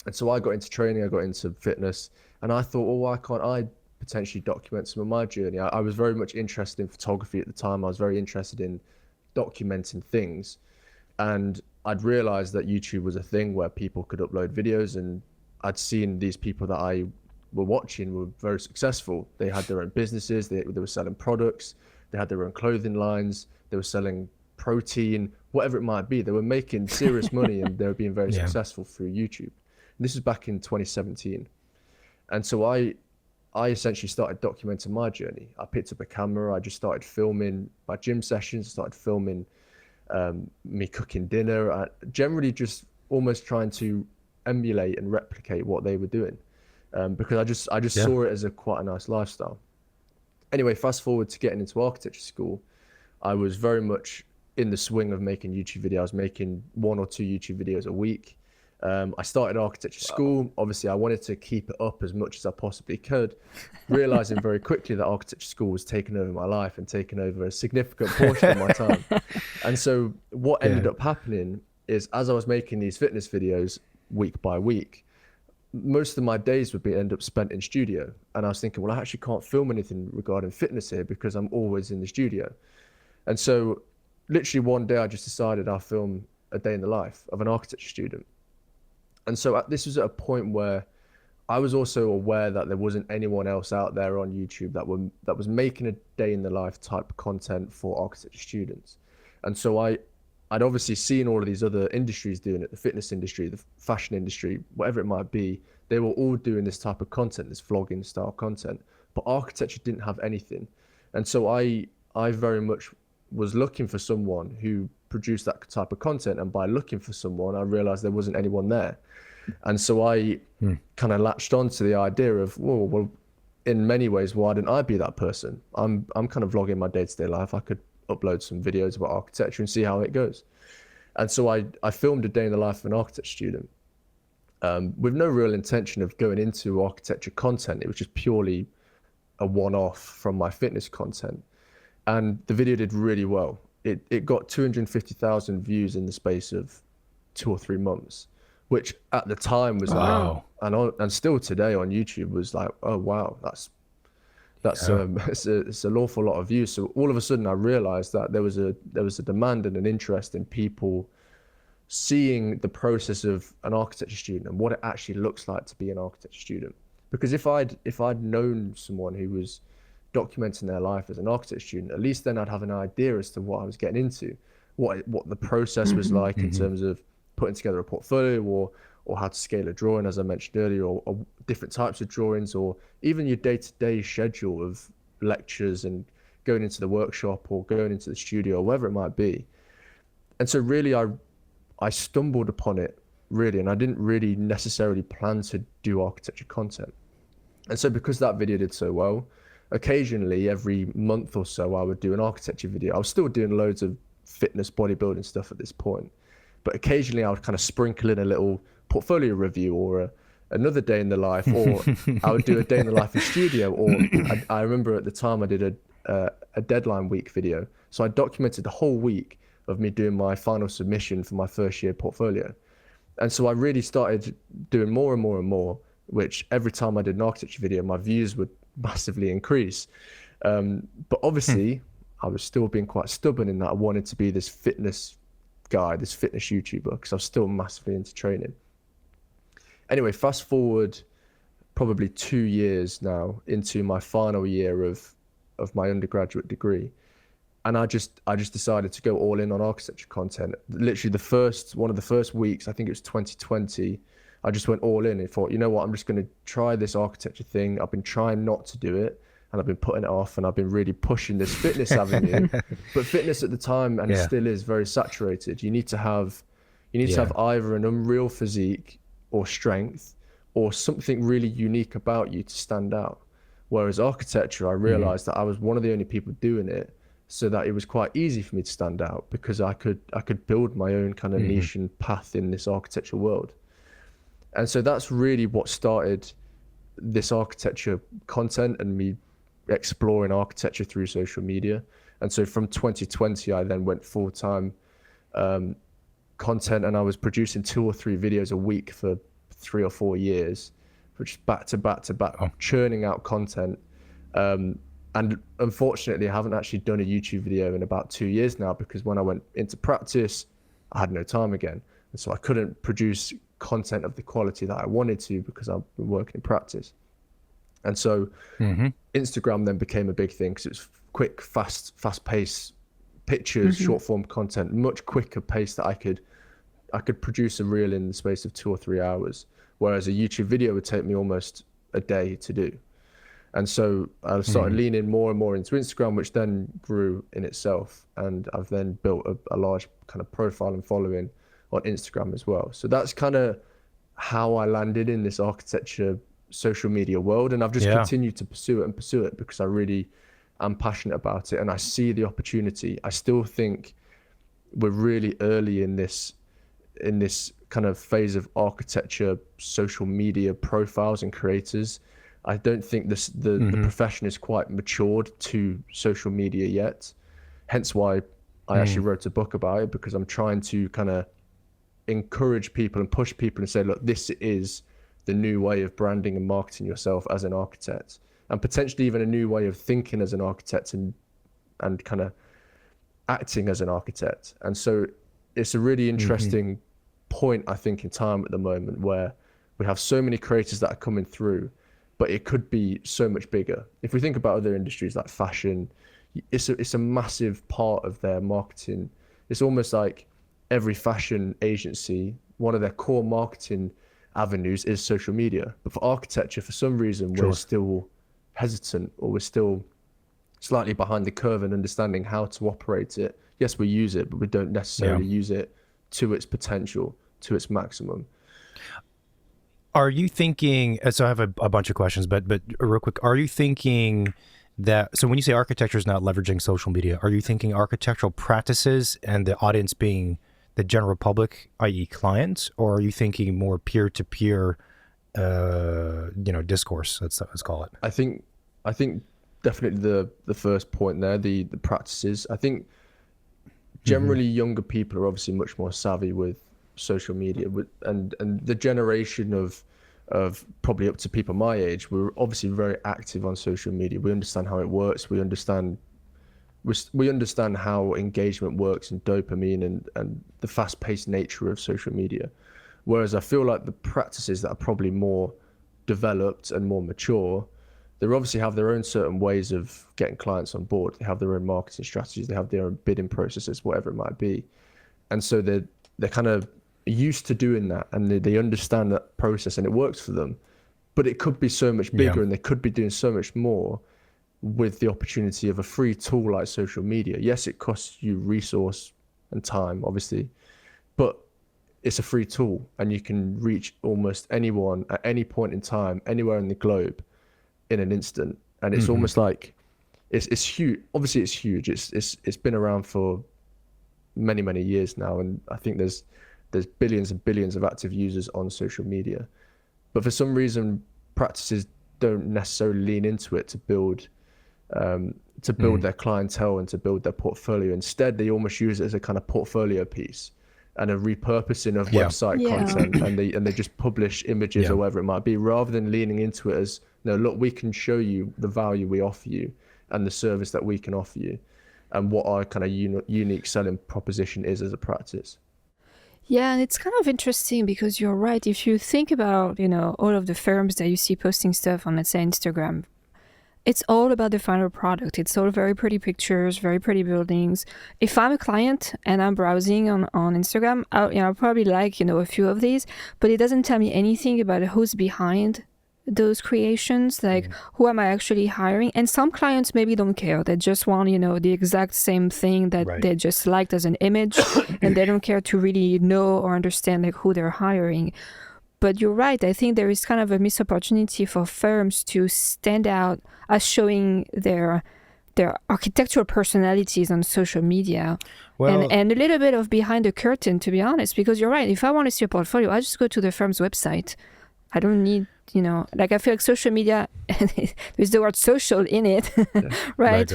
And so I got into training, I got into fitness, and I thought, well, why can't I potentially document some of my journey? I was very much interested in photography at the time. I was very interested in documenting things. And I'd realized that YouTube was a thing where people could upload videos, and I'd seen these people that I were watching were very successful. They had their own businesses, they were selling products, they had their own clothing lines, they were selling protein, whatever it might be. They were making serious money and they were being very successful through YouTube. This was back in 2017. And so I essentially started documenting my journey. I picked up a camera. I just started filming my gym sessions, started filming me cooking dinner. I generally just almost trying to emulate and replicate what they were doing, because I just saw it as quite a nice lifestyle. Anyway, fast forward to getting into architecture school, I was very much in the swing of making YouTube videos. I was making 1 or 2 YouTube videos a week. I started architecture school. Obviously, I wanted to keep it up as much as I possibly could, realizing very quickly that architecture school was taking over my life and taking over a significant portion of my time. And so what ended up happening is, as I was making these fitness videos week by week, most of my days would end up spent in studio. And I was thinking, well, I actually can't film anything regarding fitness here because I'm always in the studio. And so literally one day I just decided I'll film a day in the life of an architecture student. And so this was at a point where I was also aware that there wasn't anyone else out there on YouTube that was making a day in the life type content for architecture students. And so I'd obviously seen all of these other industries doing it, the fitness industry, the fashion industry, whatever it might be. They were all doing this type of content, this vlogging style content, but architecture didn't have anything. And so I very much was looking for someone who produced that type of content. And by looking for someone, I realized there wasn't anyone there. And so I kind of latched on to the idea of, well, in many ways, why didn't I be that person? I'm kind of vlogging my day-to-day life. I could upload some videos about architecture and see how it goes. And so I filmed a day in the life of an architecture student with no real intention of going into architecture content. It was just purely a one-off from my fitness content. And the video did really well. It got 250,000 views in the space of 2 or 3 months, which at the time was like, and still today on YouTube was like, oh wow, that's it's an awful lot of views. So all of a sudden I realized that there was a demand and an interest in people seeing the process of an architecture student and what it actually looks like to be an architecture student. Because if I'd known someone who was documenting their life as an architecture student, at least then I'd have an idea as to what I was getting into, what the process was like in terms of putting together a portfolio, or how to scale a drawing, as I mentioned earlier, or different types of drawings, or even your day-to-day schedule of lectures and going into the workshop or going into the studio, or whatever it might be. And so really I stumbled upon it, really, and I didn't really necessarily plan to do architecture content. And so because that video did so well, occasionally every month or so I would do an architecture video. I was still doing loads of fitness bodybuilding stuff at this point, but occasionally I would kind of sprinkle in a little portfolio review or another day in the life, or I would do a day in the life in studio, or I remember at the time I did a deadline week video. So I documented the whole week of me doing my final submission for my first year portfolio. And so I really started doing more and more and more, which every time I did an architecture video, my views would massively increase. But obviously I was still being quite stubborn in that I wanted to be this fitness guy, this fitness YouTuber, because I was still massively into training. Anyway, fast forward probably 2 years now into my final year of my undergraduate degree. And I just decided to go all in on architecture content. Literally one of the first weeks, I think it was 2020, I just went all in and thought, you know what, I'm just going to try this architecture thing. I've been trying not to do it, and I've been putting it off, and I've been really pushing this fitness avenue. But fitness at the time, and it still is, very saturated. You need to have either an unreal physique or strength, or something really unique about you to stand out. Whereas architecture, I realized that I was one of the only people doing it, so that it was quite easy for me to stand out, because I could build my own kind of niche and path in this architecture world. And so that's really what started this architecture content and me exploring architecture through social media. And so from 2020, I then went full-time content, and I was producing 2 or 3 videos a week for 3 or 4 years, which back to back, churning out content. And unfortunately, I haven't actually done a YouTube video in about 2 years now, because when I went into practice, I had no time again. And so I couldn't produce content of the quality that I wanted to, because I've been working in practice. And so Instagram then became a big thing, because it was quick, fast-paced pictures, short form content, much quicker pace that I could produce a reel in the space of 2 or 3 hours, whereas a YouTube video would take me almost a day to do. And so I started leaning more and more into Instagram, which then grew in itself. And I've then built a large kind of profile and following on Instagram as well. So that's kind of how I landed in this architecture social media world. And I've just continued to pursue it because I really am passionate about it. And I see the opportunity. I still think we're really early in this kind of phase of architecture, social media profiles and creators. I don't think the profession is quite matured to social media yet. Hence why I actually wrote a book about it, because I'm trying to kind of encourage people and push people and say, look, this is the new way of branding and marketing yourself as an architect, and potentially even a new way of thinking as an architect and kind of acting as an architect. And so it's a really interesting point, I think, in time at the moment, where we have so many creators that are coming through, but it could be so much bigger. If we think about other industries like fashion, it's a massive part of their marketing. It's almost like every fashion agency, one of their core marketing avenues is social media. But for architecture, for some reason, we're still hesitant, or we're still slightly behind the curve in understanding how to operate it. Yes, we use it, but we don't necessarily use it to its potential, to its maximum. Are you thinking, so I have a bunch of questions, but real quick, are you thinking that, so when you say architecture is not leveraging social media, are you thinking architectural practices and the audience being the general public, i.e. clients, or are you thinking more peer-to-peer, discourse, let's call it? I think definitely the first point there, the practices. I think generally younger people are obviously much more savvy with social media, and the generation of probably up to people my age, we're obviously very active on social media. We understand how it works. We understand how engagement works and dopamine and the fast-paced nature of social media. Whereas I feel like the practices that are probably more developed and more mature, they obviously have their own certain ways of getting clients on board. They have their own marketing strategies. They have their own bidding processes, whatever it might be. And so they're kind of used to doing that, and they understand that process, and it works for them. But it could be so much bigger, and they could be doing so much more with the opportunity of a free tool like social media. Yes, it costs you resource and time, obviously, but it's a free tool, and you can reach almost anyone at any point in time, anywhere in the globe, in an instant. And it's almost like it's huge. Obviously, it's huge. It's been around for many years now, and I think there's billions and billions of active users on social media. But for some reason, practices don't necessarily lean into it to build their clientele and to build their portfolio. Instead, they almost use it as a kind of portfolio piece and a repurposing of website content, and they just publish images or whatever it might be, rather than leaning into it as, no, look, we can show you the value we offer you and the service that we can offer you, and what our kind of unique selling proposition is as a practice. Yeah, and it's kind of interesting because you're right. If you think about, all of the firms that you see posting stuff on, let's say, Instagram, it's all about the final product. It's all very pretty pictures, very pretty buildings. If I'm a client and I'm browsing on Instagram, I'll probably like, a few of these, but it doesn't tell me anything about who's behind those creations, like who am I actually hiring. And some clients maybe don't care. They just want, the exact same thing that they just liked as an image, and they don't care to really know or understand like who they're hiring. But you're right. I think there is kind of a missed opportunity for firms to stand out as showing their architectural personalities on social media, and a little bit of behind the curtain, to be honest. Because you're right. If I want to see a portfolio, I just go to the firm's website. I don't need, I feel like social media, there's the word social in it, right?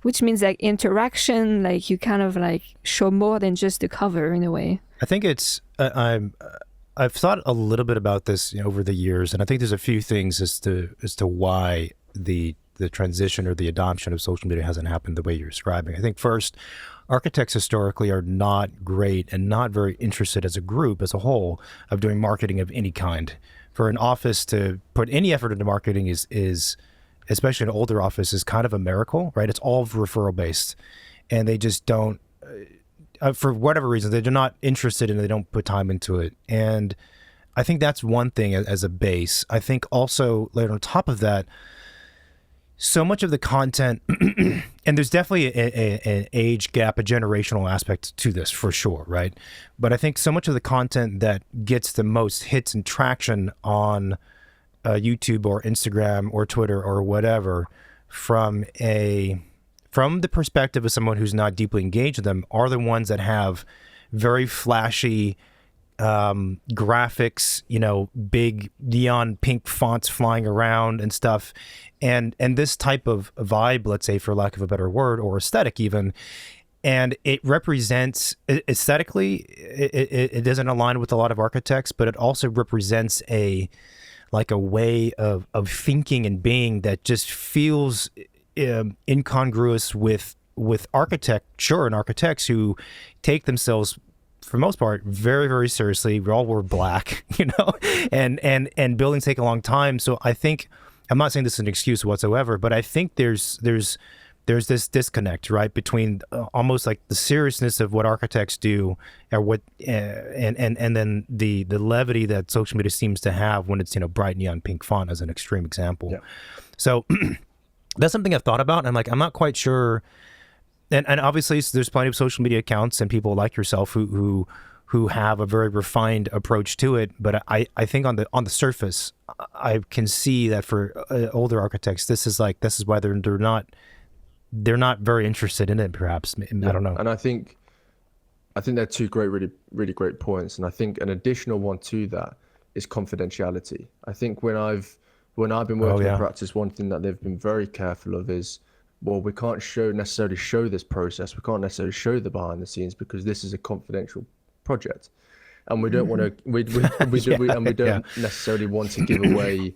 Which means like interaction, like you kind of like show more than just the cover in a way. I think it's, I've thought a little bit about this over the years, and I think there's a few things as to why the transition or the adoption of social media hasn't happened the way you're describing. I think first, architects historically are not great and not very interested as a group, as a whole, of doing marketing of any kind. For an office to put any effort into marketing is especially an older office, is kind of a miracle, right? It's all referral based. and they just don't, for whatever reason, they're not interested and they don't put time into it. And I think that's one thing as a base. I think also later on top of that, so much of the content, and there's definitely an age gap, a generational aspect to this for sure, right? But I think so much of the content that gets the most hits and traction on YouTube or Instagram or Twitter or whatever, from the perspective of someone who's not deeply engaged with them, are the ones that have very flashy graphics, big neon pink fonts flying around and stuff, and this type of vibe, let's say, for lack of a better word, or aesthetic even. And it represents, aesthetically, it doesn't align with a lot of architects, but it also represents a way of thinking and being that just feels incongruous with architecture and architects who take themselves, for the most part, very, very seriously. We all wear black, and buildings take a long time. So I think, I'm not saying this is an excuse whatsoever, but I think there's this disconnect, right, between almost like the seriousness of what architects do, or what, and then the levity that social media seems to have when it's bright neon pink font, as an extreme example. Yeah. So that's something I've thought about, and I'm not quite sure. And obviously there's plenty of social media accounts and people like yourself who have a very refined approach to it. But I think on the surface, I can see that for older architects, this is why they're not very interested in it, perhaps. I don't know. And I think they're two really, really great points. And I think an additional one to that is confidentiality. I think when I've been working in practice, one thing that they've been very careful of is, well, we can't necessarily show this process. We can't necessarily show the behind the scenes because this is a confidential project, and we don't want to. We don't necessarily want to give away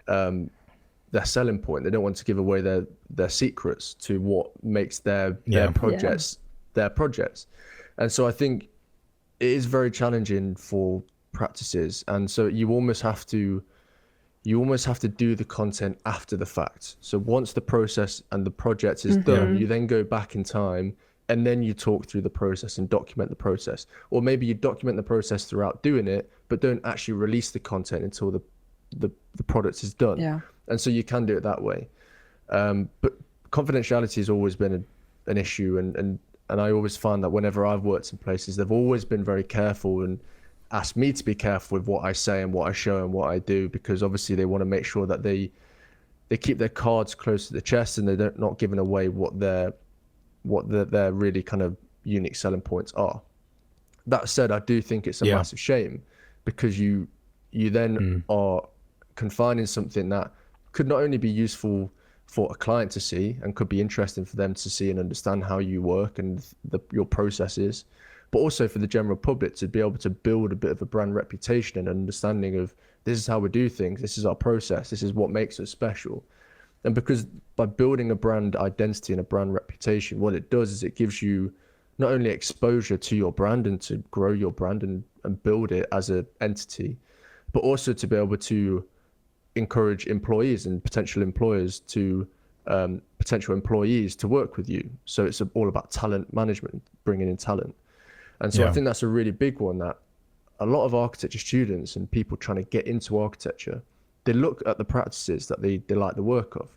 their selling point. They don't want to give away their secrets to what makes their projects their projects. And so I think it is very challenging for practices, and so you almost have to do the content after the fact. So once the process and the project is done, you then go back in time and then you talk through the process and document the process. Or maybe you document the process throughout doing it, but don't actually release the content until the product is done. Yeah. And so you can do it that way. But confidentiality has always been an issue. And I always find that whenever I've worked in places, they've always been very careful and ask me to be careful with what I say and what I show and what I do, because obviously they want to make sure that they keep their cards close to the chest and they're not giving away what their really kind of unique selling points are. That said, I do think it's a massive shame, because you then are confining something that could not only be useful for a client to see and could be interesting for them to see and understand how you work and your processes, but also for the general public to be able to build a bit of a brand reputation and understanding of, this is how we do things, this is our process, this is what makes us special. And because by building a brand identity and a brand reputation, what it does is it gives you not only exposure to your brand and to grow your brand and build it as an entity, but also to be able to encourage employees and potential employers to potential employees to work with you. So it's all about talent management, bringing in talent. And so I think that's a really big one, that a lot of architecture students and people trying to get into architecture, they look at the practices that they like the work of,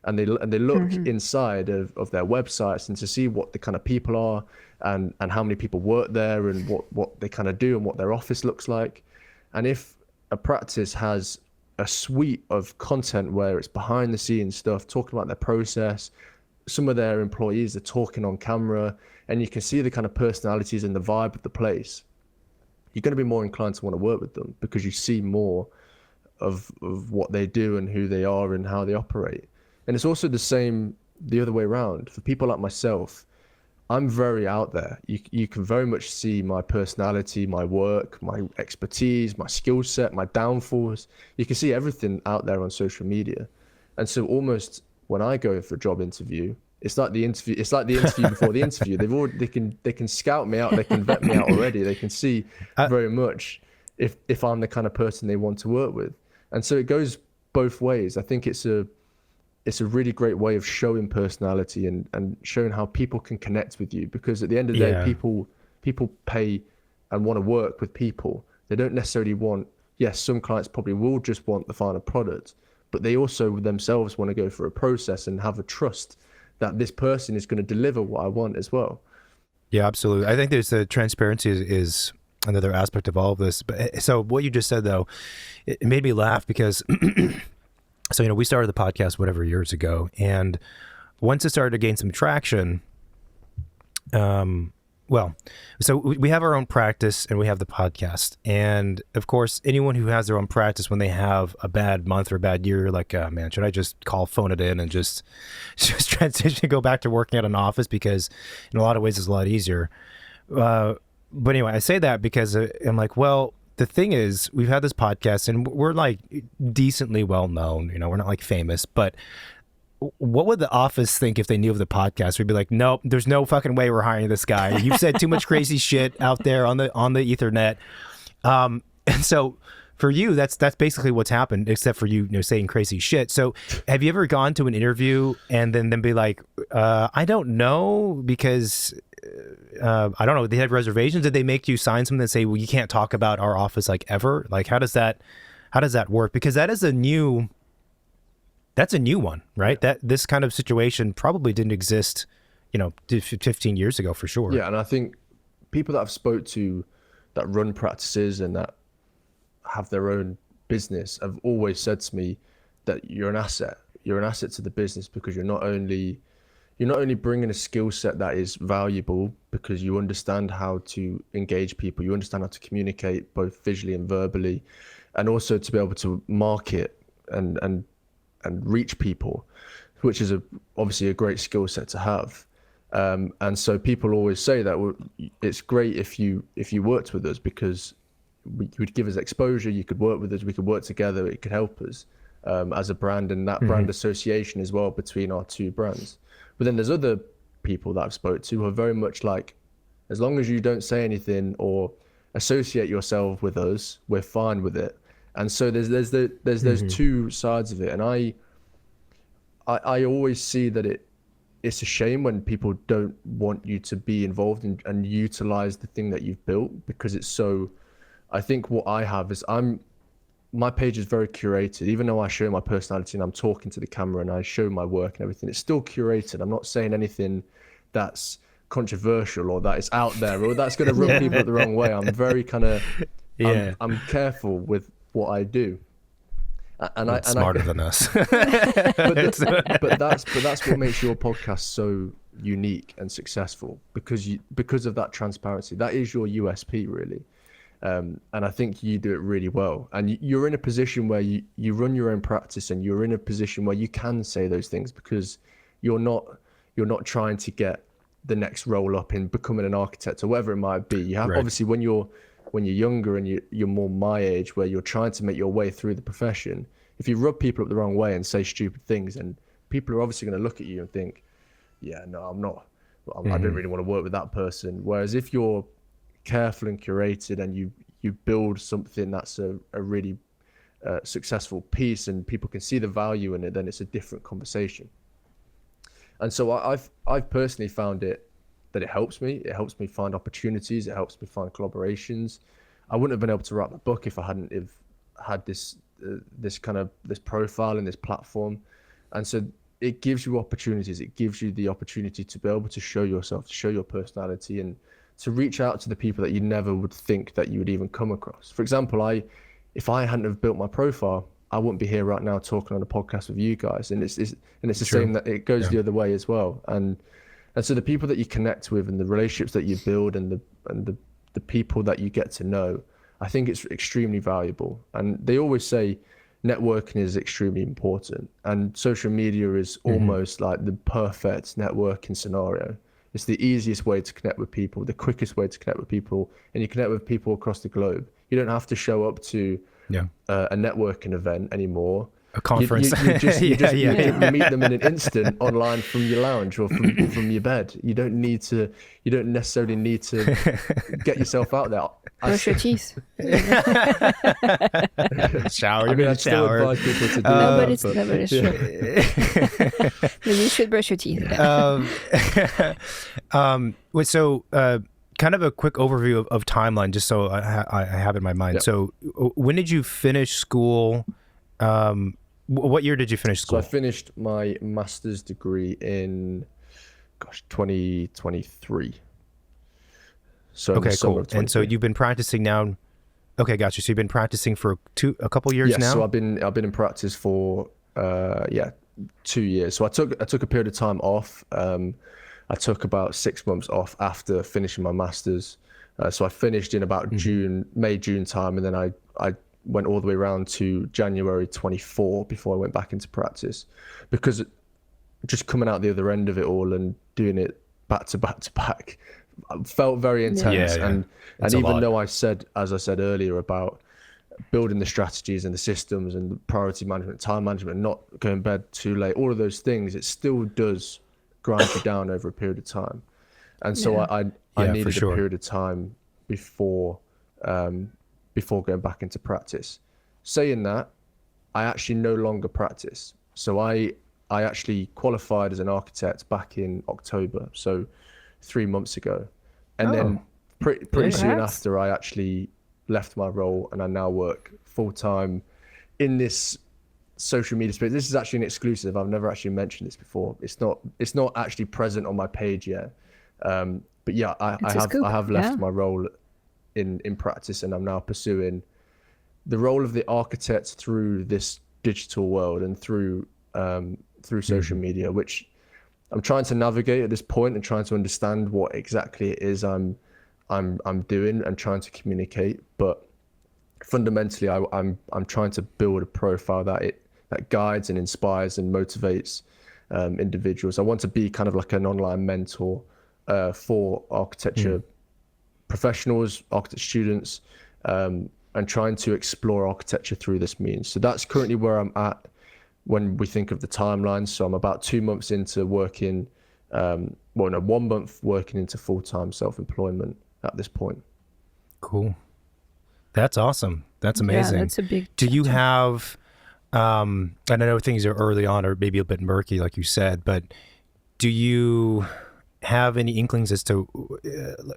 and they look inside of their websites and to see what the kind of people are and how many people work there and what they kind of do and what their office looks like. And if a practice has a suite of content where it's behind the scenes stuff, talking about their process, some of their employees are talking on camera, and you can see the kind of personalities and the vibe of the place, you're going to be more inclined to want to work with them because you see more of what they do and who they are and how they operate. And it's also the same the other way around. For people like myself, I'm very out there. You can very much see my personality, my work, my expertise, my skill set, my downfalls. You can see everything out there on social media. And so almost when I go in for a job interview, it's like the interview before the interview. They can scout me out, they can vet me out already. They can see very much if I'm the kind of person they want to work with. And so it goes both ways. I think it's it's a really great way of showing personality and showing how people can connect with you, because at the end of the day, people pay and want to work with people. They don't necessarily want, yes, some clients probably will just want the final product, but they also themselves want to go through a process and have a trust that this person is going to deliver what I want as well. Yeah, absolutely. I think there's the transparency is another aspect of all of this. But so what you just said, though, it made me laugh because, so, you know, we started the podcast, whatever, years ago. And once it started to gain some traction, well, so we have our own practice and we have the podcast. And of course, anyone who has their own practice, when they have a bad month or a bad year, like, man, should I just phone it in and just transition and go back to working at an office? Because in a lot of ways, it's a lot easier. But anyway, I say that because I'm like, well, the thing is, we've had this podcast and we're like decently well known, you know, we're not like famous, but what would the office think if they knew of the podcast? We'd be like, nope, there's no fucking way we're hiring this guy. You've said too much crazy shit out there on the Ethernet. And so for you, that's basically what's happened, except for you know, saying crazy shit. So have you ever gone to an interview and then be like, I don't know, because I don't know, they have reservations? Did they make you sign something that say, well, you can't talk about our office like ever? Like, how does that work? Because that's a new one, right? That this kind of situation probably didn't exist, you know, 15 years ago for sure. Yeah, and I think people that I've spoke to that run practices and that have their own business have always said to me that you're an asset. You're an asset to the business because you're not only bringing a skill set that is valuable because you understand how to engage people, you understand how to communicate both visually and verbally, and also to be able to market and reach people, which is obviously a great skill set to have. And so people always say that it's great if you worked with us, because you would give us exposure, you could work with us, we could work together, it could help us as a brand, and that brand association as well between our two brands. But then there's other people that I've spoke to who are very much like, as long as you don't say anything or associate yourself with us, we're fine with it. And so there's those two sides of it, and I always see that it's a shame when people don't want you to be involved and utilize the thing that you've built, because it's so. I think what I have is my page is very curated, even though I show my personality and I'm talking to the camera and I show my work and everything. It's still curated. I'm not saying anything that's controversial or that is out there or that's going to rub people the wrong way. I'm very kind of. I'm careful with what I do, and smarter than us. but that's what makes your podcast so unique and successful, because of that transparency. That is your USP, really, and I think you do it really well. And you're in a position where you run your own practice, and you're in a position where you can say those things because you're not trying to get the next roll up in becoming an architect or whatever it might be. You have obviously when you're younger and you're more my age, where you're trying to make your way through the profession, if you rub people up the wrong way and say stupid things, and people are obviously going to look at you and think, yeah, no, I'm not, I don't really want to work with that person. Whereas if you're careful and curated and you build something that's a really successful piece and people can see the value in it, then it's a different conversation. And so I've personally found that it helps me. It helps me find opportunities. It helps me find collaborations. I wouldn't have been able to write the book if I hadn't had this profile and this platform. And so it gives you opportunities. It gives you the opportunity to be able to show yourself, to show your personality, and to reach out to the people that you never would think that you would even come across. For example, if I hadn't have built my profile, I wouldn't be here right now talking on a podcast with you guys. And it's the same, that it goes the other way as well. And so the people that you connect with and the relationships that you build and the people that you get to know, I think it's extremely valuable. And they always say networking is extremely important, and social media is almost like the perfect networking scenario. It's the easiest way to connect with people, the quickest way to connect with people, and you connect with people across the globe. You don't have to show up to a networking event anymore. a conference. You meet them in an instant online from your lounge or from your bed. You don't necessarily need to get yourself out there. Brush your teeth. Shower. I mean, I'd still advise people to do No, that. but it's true. You should brush your teeth. So kind of a quick overview of timeline, just so I have it in my mind. Yep. So when did you finish school? What year did you finish school? So I finished my master's degree in, 2023. So in the summer of And so 23. you've been practicing now. Okay, gotcha. So you've been practicing for a couple years now. So I've been in practice for 2 years. So I took a period of time off. I took about 6 months off after finishing my master's. So I finished in about May, June time, and then I went all the way around to January 24 before I went back into practice, because just coming out the other end of it all and doing it back to back felt very intense. And even though as I said earlier about building the strategies and the systems and the priority management, time management, not going to bed too late, all of those things, it still does grind you down over a period of time. And so I needed a period of time before going back into practice. Saying that, I actually no longer practice. So I actually qualified as an architect back in October, so 3 months ago. And then pretty soon after, I actually left my role, and I now work full-time in this social media space. This is actually an exclusive. I've never actually mentioned this before. It's not actually present on my page yet. But yeah, I have left my role in practice, and I'm now pursuing the role of the architect through this digital world and through social media, which I'm trying to navigate at this point and trying to understand what exactly it is I'm doing and trying to communicate. But fundamentally, I'm trying to build a profile that guides and inspires and motivates individuals. I want to be kind of like an online mentor for architecture professionals, architecture students, and trying to explore architecture through this means. So that's currently where I'm at when we think of the timeline. So I'm about 2 months into working, 1 month working into full-time self-employment at this point. Cool. That's awesome. That's amazing. Yeah, that's a big Do you have, and I know things are early on or maybe a bit murky, like you said, but do you have any inklings as to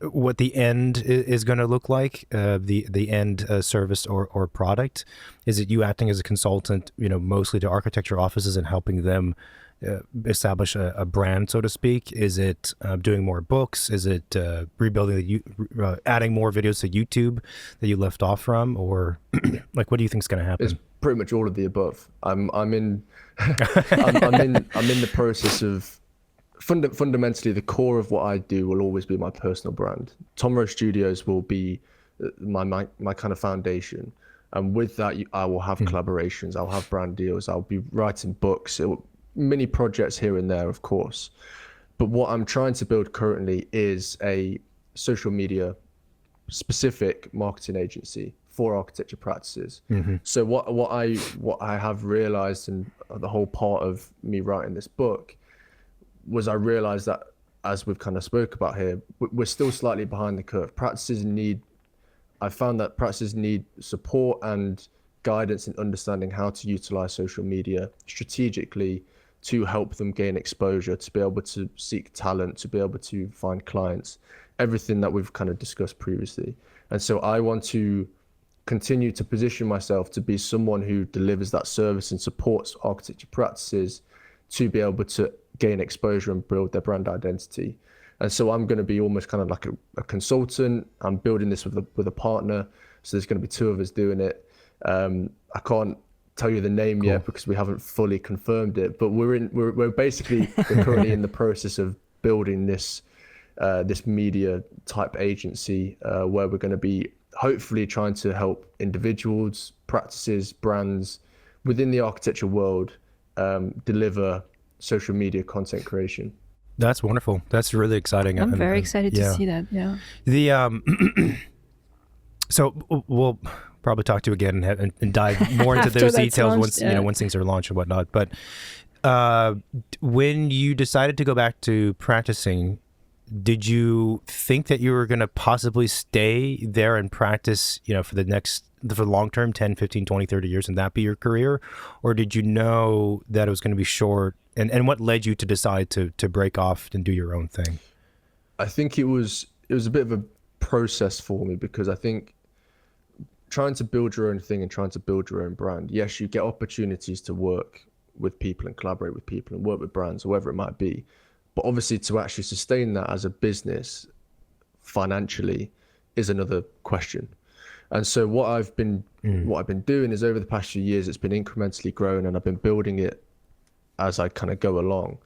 what the end is going to look like, the end service or product? Is it you acting as a consultant, mostly to architecture offices and helping them establish a brand, so to speak? Is it doing more books? Is it rebuilding, adding more videos to YouTube that you left off from? Or like, what do you think is going to happen? It's pretty much all of the above. I'm in the process of fundamentally, the core of what I do will always be my personal brand. Tomrowstudios will be my kind of foundation. And with that, I will have collaborations. I'll have brand deals. I'll be writing books, mini projects here and there, of course. But what I'm trying to build currently is a social media specific marketing agency for architecture practices. So what I have realized, and the whole part of me writing this book, was I realized that, as we've kind of spoke about here, we're still slightly behind the curve. I found that practices need support and guidance in understanding how to utilize social media strategically to help them gain exposure, to be able to seek talent, to be able to find clients, everything that we've kind of discussed previously. And so I want to continue to position myself to be someone who delivers that service and supports architecture practices to be able to gain exposure and build their brand identity. And so I'm going to be almost kind of like a consultant. I'm building this with a partner. So there's going to be two of us doing it. I can't tell you the name yet because we haven't fully confirmed it, but we're currently in the process of building this media type agency where we're going to be hopefully trying to help individuals, practices, brands within the architecture world deliver social media content creation. That's wonderful. That's really exciting. I'm very excited to see that. Yeah. The so probably talk to you again and dive more into After those that's details launched, once yeah. once things are launched and whatnot. But when you decided to go back to practicing, did you think that you were going to possibly stay there and practice, for the long term, 10, 15, 20, 30 years, and that be your career? Or did you know that it was going to be short? And what led you to decide to break off and do your own thing? I think it was a bit of a process for me, because I think trying to build your own thing and trying to build your own brand, yes, you get opportunities to work with people and collaborate with people and work with brands or whatever it might be. But obviously to actually sustain that as a business financially is another question. And so what I've been doing is, over the past few years, it's been incrementally growing, and I've been building it as I kind of go along.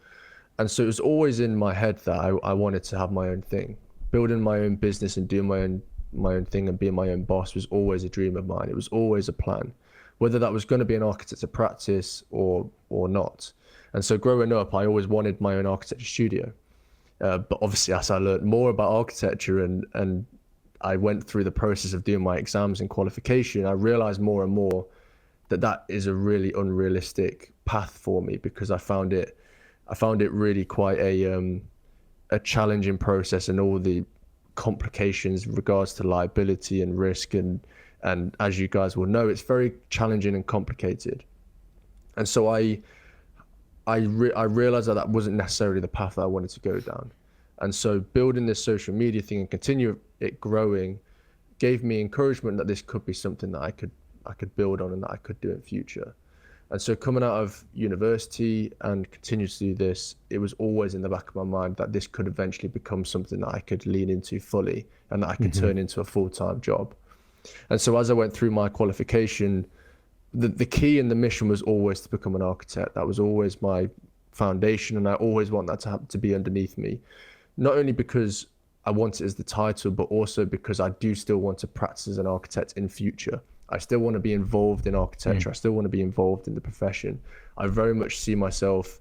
And so it was always in my head that I wanted to have my own thing. Building my own business and doing my own thing and being my own boss was always a dream of mine. It was always a plan, whether that was going to be an architecture practice or not. And so growing up, I always wanted my own architecture studio. But obviously, as I learned more about architecture and I went through the process of doing my exams and qualification, I realized more and more that is a really unrealistic path for me, because I found it really quite a challenging process, and all the complications in regards to liability and risk, and as you guys will know, it's very challenging and complicated. And so I realized that wasn't necessarily the path that I wanted to go down. And so building this social media thing and continue it growing gave me encouragement that this could be something that I could build on and that I could do in future. And so coming out of university and continue to do this, it was always in the back of my mind that this could eventually become something that I could lean into fully and that I could turn into a full-time job. And so as I went through my qualification, the key and the mission was always to become an architect. That was always my foundation, and I always want that to be underneath me. Not only because I want it as the title, but also because I do still want to practice as an architect in future. I still want to be involved in architecture. I still want to be involved in the profession. I very much see myself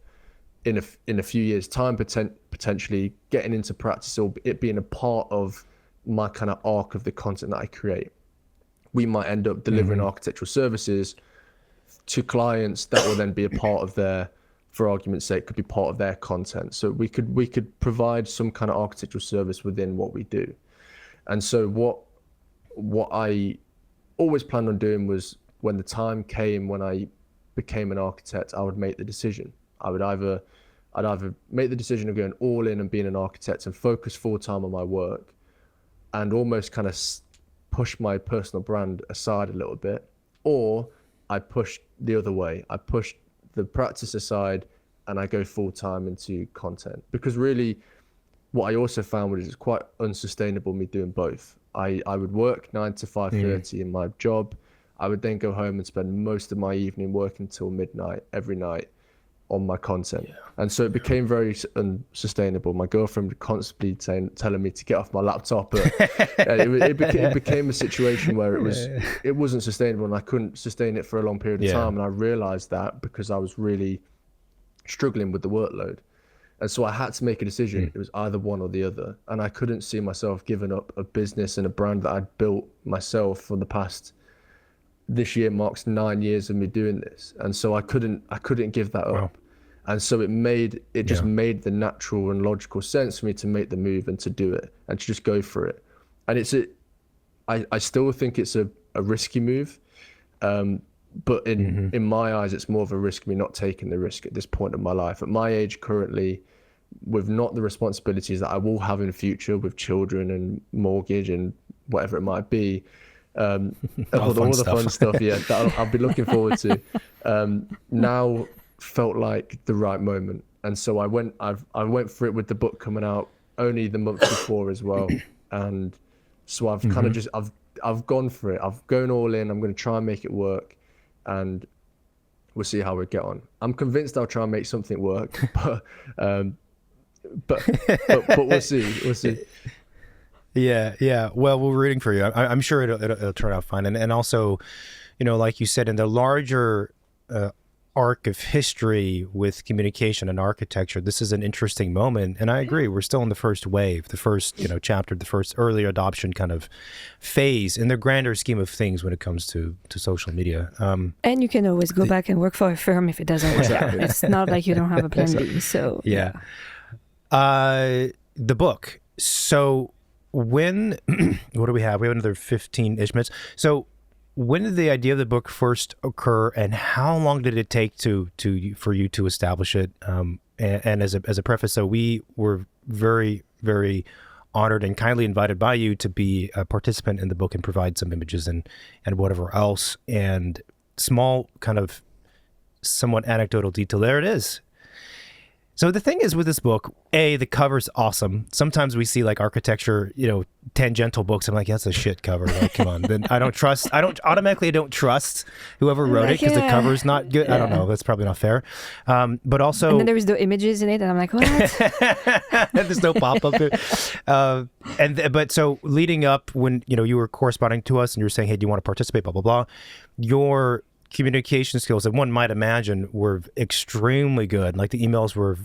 in a few years' time potentially getting into practice, or it being a part of my kind of arc of the content that I create. We might end up delivering architectural services to clients that will then be a part of their, for argument's sake, could be part of their content. So we could provide some kind of architectural service within what we do. And so what I always planned on doing was, when the time came when I became an architect, I would make the decision. I'd either make the decision of going all in and being an architect and focus full time on my work, and almost kind of push my personal brand aside a little bit, or I pushed the other way. I pushed the practice aside and I go full time into content, because really what I also found was it's quite unsustainable me doing both. I would work 9 to 5:30 in my job. I would then go home and spend most of my evening working till midnight every night on my content. And so it became very unsustainable. My girlfriend would constantly telling me to get off my laptop. But it became a situation where it wasn't sustainable, and I couldn't sustain it for a long period of time. And I realized that because I was really struggling with the workload. And so I had to make a decision. It was either one or the other. And I couldn't see myself giving up a business and a brand that I'd built myself for the past, this year marks 9 years of me doing this. And so I couldn't give that up. And so it just made the natural and logical sense for me to make the move and to do it and to just go for it. And I still think it's a risky move. But in my eyes, it's more of a risk me not taking the risk at this point of my life. At my age currently, with not the responsibilities that I will have in the future with children and mortgage and whatever it might be, all the fun stuff, that I'll be looking forward to, now felt like the right moment. And so I went for it with the book coming out only the month before as well. And so I've kind of just, I've gone for it. I've gone all in. I'm going to try and make it work, and we'll see how we get on. I'm convinced I'll try and make something work, but we'll see. We'll see. Yeah. Well, we're rooting for you. I'm sure it'll turn out fine. And also, like you said, in the larger arc of history with communication and architecture, this is an interesting moment. And I agree, we're still in the first wave, the first, chapter, the first early adoption kind of phase in the grander scheme of things when it comes to social media. And you can always go back and work for a firm if it doesn't work out. It's not like you don't have a plan B. So yeah. The book. So when, what do we have? We have another 15-ish minutes. So when did the idea of the book first occur, and how long did it take for you to establish it? And as a preface, so we were very, very honored and kindly invited by you to be a participant in the book and provide some images and whatever else. And small kind of somewhat anecdotal detail, there it is. So the thing is with this book, the cover's awesome. Sometimes we see like architecture, tangential books. I'm like, that's a shit cover. Like, come on. Then I don't trust whoever wrote it because the cover's not good. Yeah. I don't know. That's probably not fair. But also, and then there's no images in it, and I'm like, what? There's no pop-up. But so leading up when you were corresponding to us and you were saying, hey, do you want to participate? Blah blah blah. Your communication skills that one might imagine were extremely good. Like the emails were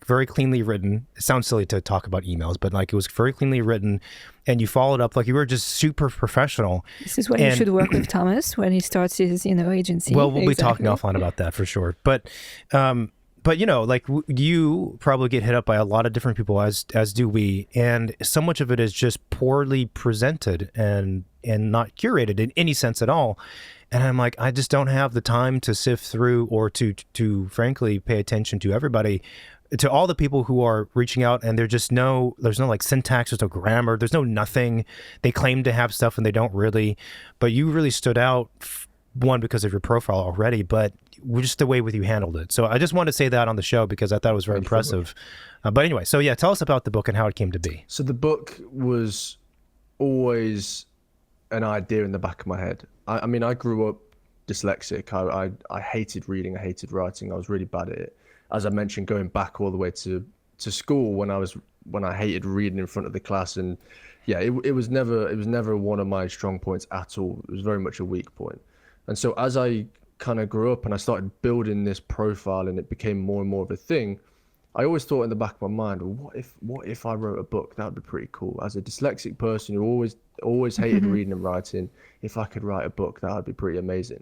very cleanly written. It sounds silly to talk about emails, but like it was very cleanly written, and you followed up like you were just super professional. This is when you should work with Thomas when he starts his agency. Well, we'll be talking offline about that for sure. But like you probably get hit up by a lot of different people, as do we, and so much of it is just poorly presented and not curated in any sense at all. And I'm like, I just don't have the time to sift through or to frankly pay attention to everybody, to all the people who are reaching out, and there's no like syntax, there's no grammar, there's no nothing. They claim to have stuff and they don't really, but you really stood out, one, because of your profile already, but just the way with you handled it. So I just wanted to say that on the show because I thought it was very impressive. But anyway, so yeah, tell us about the book and how it came to be. So the book was always an idea in the back of my head. I mean, I grew up dyslexic. I hated reading. I hated writing. I was really bad at it. As I mentioned, going back all the way to school when I hated reading in front of the class, and yeah, it was never one of my strong points at all. It was very much a weak point. And so as I kind of grew up and I started building this profile and it became more and more of a thing, I always thought in the back of my mind, well, what if I wrote a book? That would be pretty cool. As a dyslexic person who always hated reading and writing, if I could write a book, that would be pretty amazing.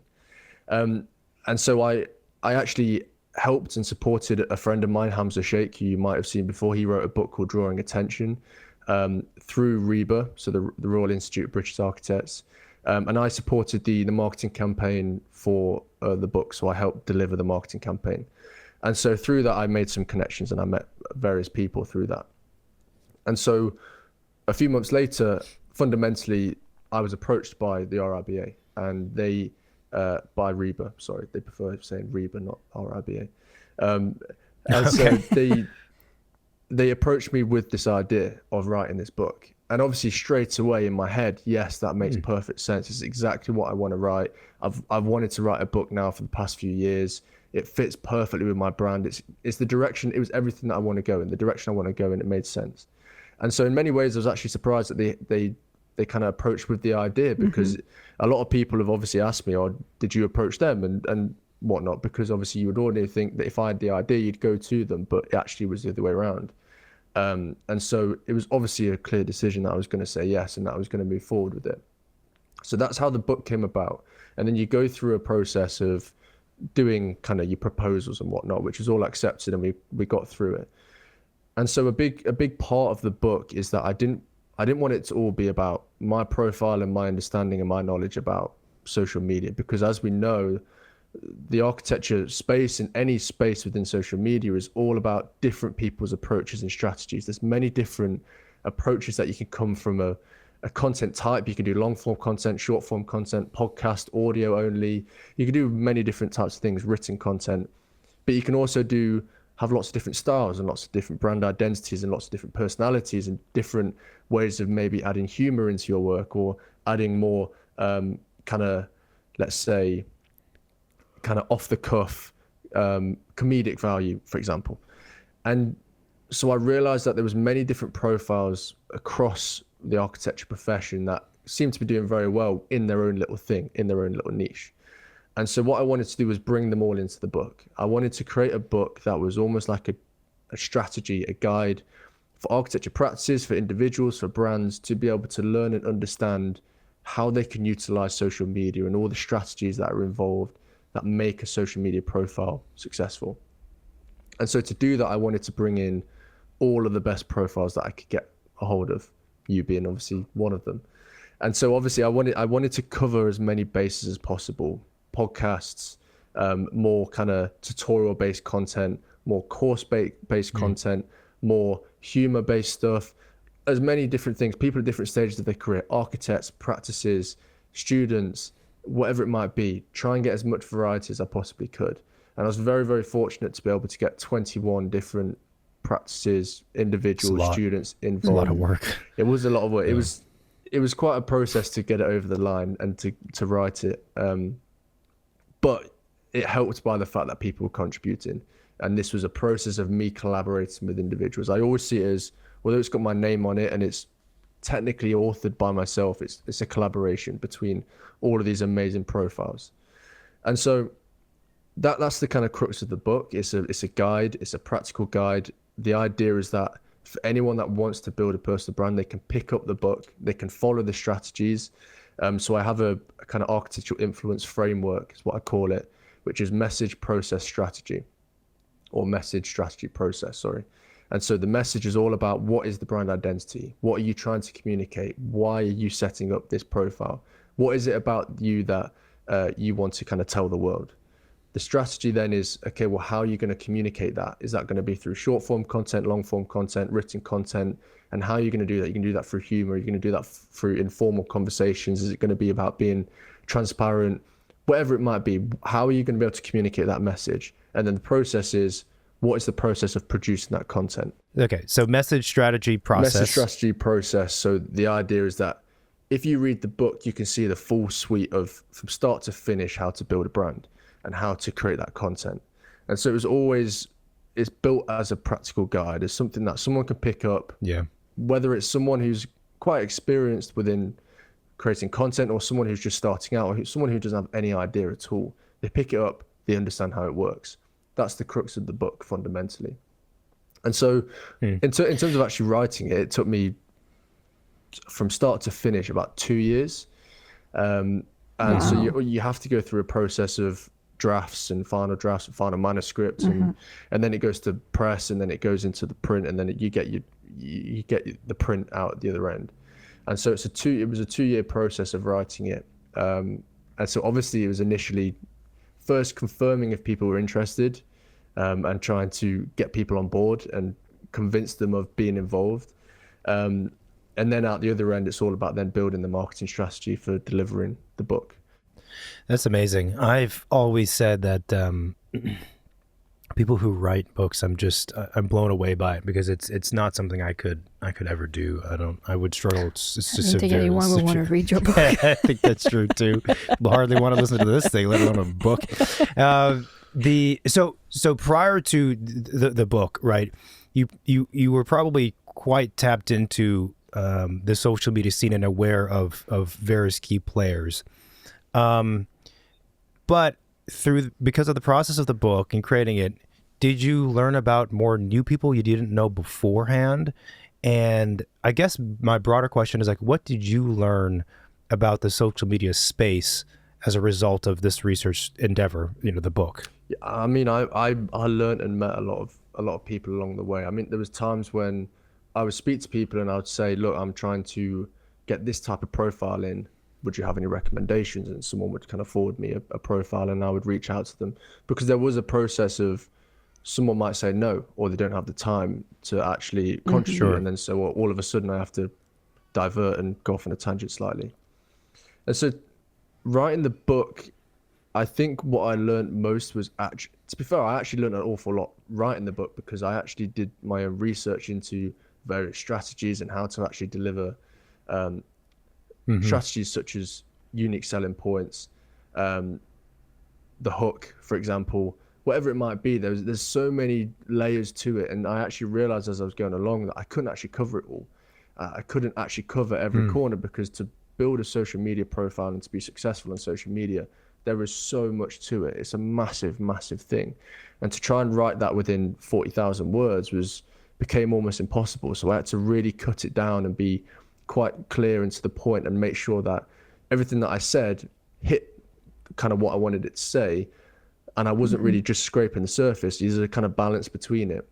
And so I actually helped and supported a friend of mine, Hamza Sheikh, who you might have seen before. He wrote a book called Drawing Attention through RIBA, so the Royal Institute of British Architects. And I supported the marketing campaign for the book, so I helped deliver the marketing campaign. And so through that, I made some connections and I met various people through that. And so a few months later, fundamentally, I was approached by the RIBA and by RIBA, sorry, they prefer saying RIBA, not RIBA. And so they approached me with this idea of writing this book. And obviously straight away in my head, yes, that makes perfect sense. It's exactly what I want to write. I've wanted to write a book now for the past few years. It fits perfectly with my brand. It's the direction, it was everything that I want to go in, the direction I want to go in, it made sense. And so in many ways, I was actually surprised that they kind of approached with the idea, because a lot of people have obviously asked me, or did you approach them and whatnot? Because obviously you would ordinarily think that if I had the idea, you'd go to them, but it actually was the other way around. And so it was obviously a clear decision that I was going to say yes and that I was going to move forward with it. So that's how the book came about. And then you go through a process of doing kind of your proposals and whatnot, which was all accepted, and we got through it. And so a big part of the book is that I didn't want it to all be about my profile and my understanding and my knowledge about social media, because as we know, the architecture space and any space within social media is all about different people's approaches and strategies. There's many different approaches that you can come from a content type. You can do long form content, short form content, podcast, audio only. You can do many different types of things, written content, but you can also have lots of different styles and lots of different brand identities and lots of different personalities and different ways of maybe adding humor into your work or adding more kind of, let's say, kind of off the cuff comedic value, for example. And so I realized that there was many different profiles across the architecture profession that seemed to be doing very well in their own little thing, in their own little niche. And so what I wanted to do was bring them all into the book. I wanted to create a book that was almost like a strategy, a guide for architecture practices, for individuals, for brands, to be able to learn and understand how they can utilize social media and all the strategies that are involved that make a social media profile successful. And so to do that, I wanted to bring in all of the best profiles that I could get a hold of, you being obviously one of them. And so obviously I wanted to cover as many bases as possible: podcasts, more kind of tutorial based content, more course based content, more humor based stuff, as many different things, people at different stages of their career, architects, practices, students, whatever it might be. Try and get as much variety as I possibly could. And I was very, very fortunate to be able to get 21 different practices, individuals, students involved. It's a lot of work. It was a lot of work. Yeah. It was quite a process to get it over the line and to write it. But it helped by the fact that people were contributing. And this was a process of me collaborating with individuals. I always see it as, although it's got my name on it and it's technically authored by myself, it's a collaboration between all of these amazing profiles. And so that's the kind of crux of the book. It's a guide, it's a practical guide. The idea is that for anyone that wants to build a personal brand, they can pick up the book, they can follow the strategies. So I have a kind of architectural influence framework, is what I call it, which is message, process, strategy, or message, strategy, process, sorry. And so the message is all about, what is the brand identity? What are you trying to communicate? Why are you setting up this profile? What is it about you that you want to kind of tell the world? The strategy then is, okay, well, how are you going to communicate that? Is that going to be through short form content, long form content, written content? And how are you going to do that? You can do that through humor. You're going to do that through informal conversations. Is it going to be about being transparent? Whatever it might be, how are you going to be able to communicate that message? And then the process is, what is the process of producing that content? Okay, so message, strategy, process. Message, strategy, process. So the idea is that if you read the book, you can see the full suite of, from start to finish, how to build a brand and how to create that content. And so it's built as a practical guide, as something that someone can pick up. Yeah. Whether it's someone who's quite experienced within creating content, or someone who's just starting out, or someone who doesn't have any idea at all. They pick it up, they understand how it works. That's the crux of the book, fundamentally. And so in terms of actually writing it, it took me from start to finish about 2 years. So you have to go through a process of drafts and final manuscripts, and then it goes to press, and then it goes into the print, and then you get the print out at the other end. And so it was a 2-year process of writing it. And so obviously it was initially first confirming if people were interested, and trying to get people on board and convince them of being involved. And then out the other end, it's all about then building the marketing strategy for delivering the book. That's amazing. I've always said that people who write books, I'm blown away by it, because it's not something I could ever do. I would struggle. I don't think anyone would want to read your book. I think that's true too. They'll hardly want to listen to this thing, let alone a book. So prior to the book, right? You were probably quite tapped into the social media scene and aware of various key players. But because of the process of the book and creating it, did you learn about more new people you didn't know beforehand? And I guess my broader question is, like, what did you learn about the social media space as a result of this research endeavor, the book? Yeah, I mean, I learned and met a lot of people along the way. I mean, there was times when I would speak to people and I would say, look, I'm trying to get this type of profile in. Would you have any recommendations? And someone would kind of forward me a profile, and I would reach out to them, because there was a process of, someone might say no, or they don't have the time to actually contribute. Sure. And then so all of a sudden I have to divert and go off on a tangent slightly. And so writing the book, I think what I learned most was actually, to be fair, I actually learned an awful lot writing the book, because I actually did my own research into various strategies and how to actually deliver strategies such as unique selling points, the hook, for example, whatever it might be. There's so many layers to it, and I actually realized as I was going along that I couldn't actually cover it all. I couldn't actually cover every corner, because to build a social media profile and to be successful on social media, there is so much to it. It's a massive, massive thing. And to try and write that within 40,000 words became almost impossible. So I had to really cut it down and be quite clear and to the point and make sure that everything that I said hit kind of what I wanted it to say. And I wasn't really just scraping the surface. There's a kind of balance between it.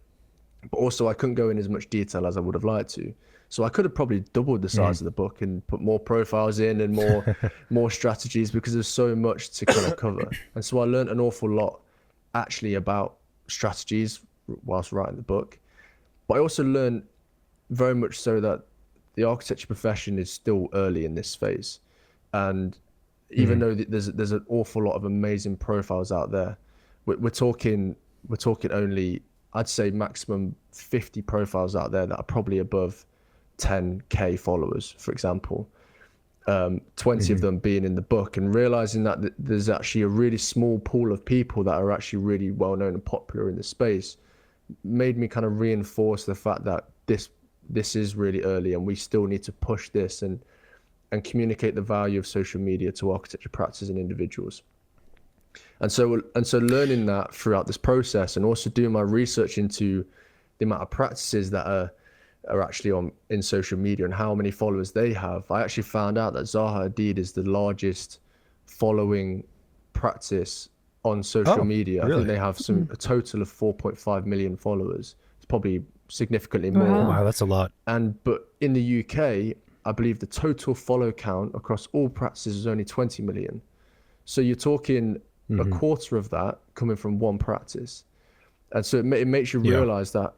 But also I couldn't go in as much detail as I would have liked to. So I could have probably doubled the size of the book and put more profiles in and more strategies, because there's so much to kind of cover. And so I learned an awful lot actually about strategies whilst writing the book. But I also learned very much so that the architecture profession is still early in this phase. And even though there's an awful lot of amazing profiles out there, we're talking only, I'd say maximum 50 profiles out there that are probably above 10k followers, for example. 20 of them being in the book, and realizing that there's actually a really small pool of people that are actually really well known and popular in the space made me kind of reinforce the fact that this is really early, and we still need to push this and communicate the value of social media to architecture practices and individuals. And so learning that throughout this process, and also doing my research into the amount of practices that are actually in social media and how many followers they have, I actually found out that Zaha Hadid is the largest following practice on social media. Really? I think they have a total of 4.5 million followers. It's probably significantly more. Wow, that's a lot. But in the UK, I believe the total follow count across all practices is only 20 million. So you're talking a quarter of that coming from one practice. And so it makes you realize that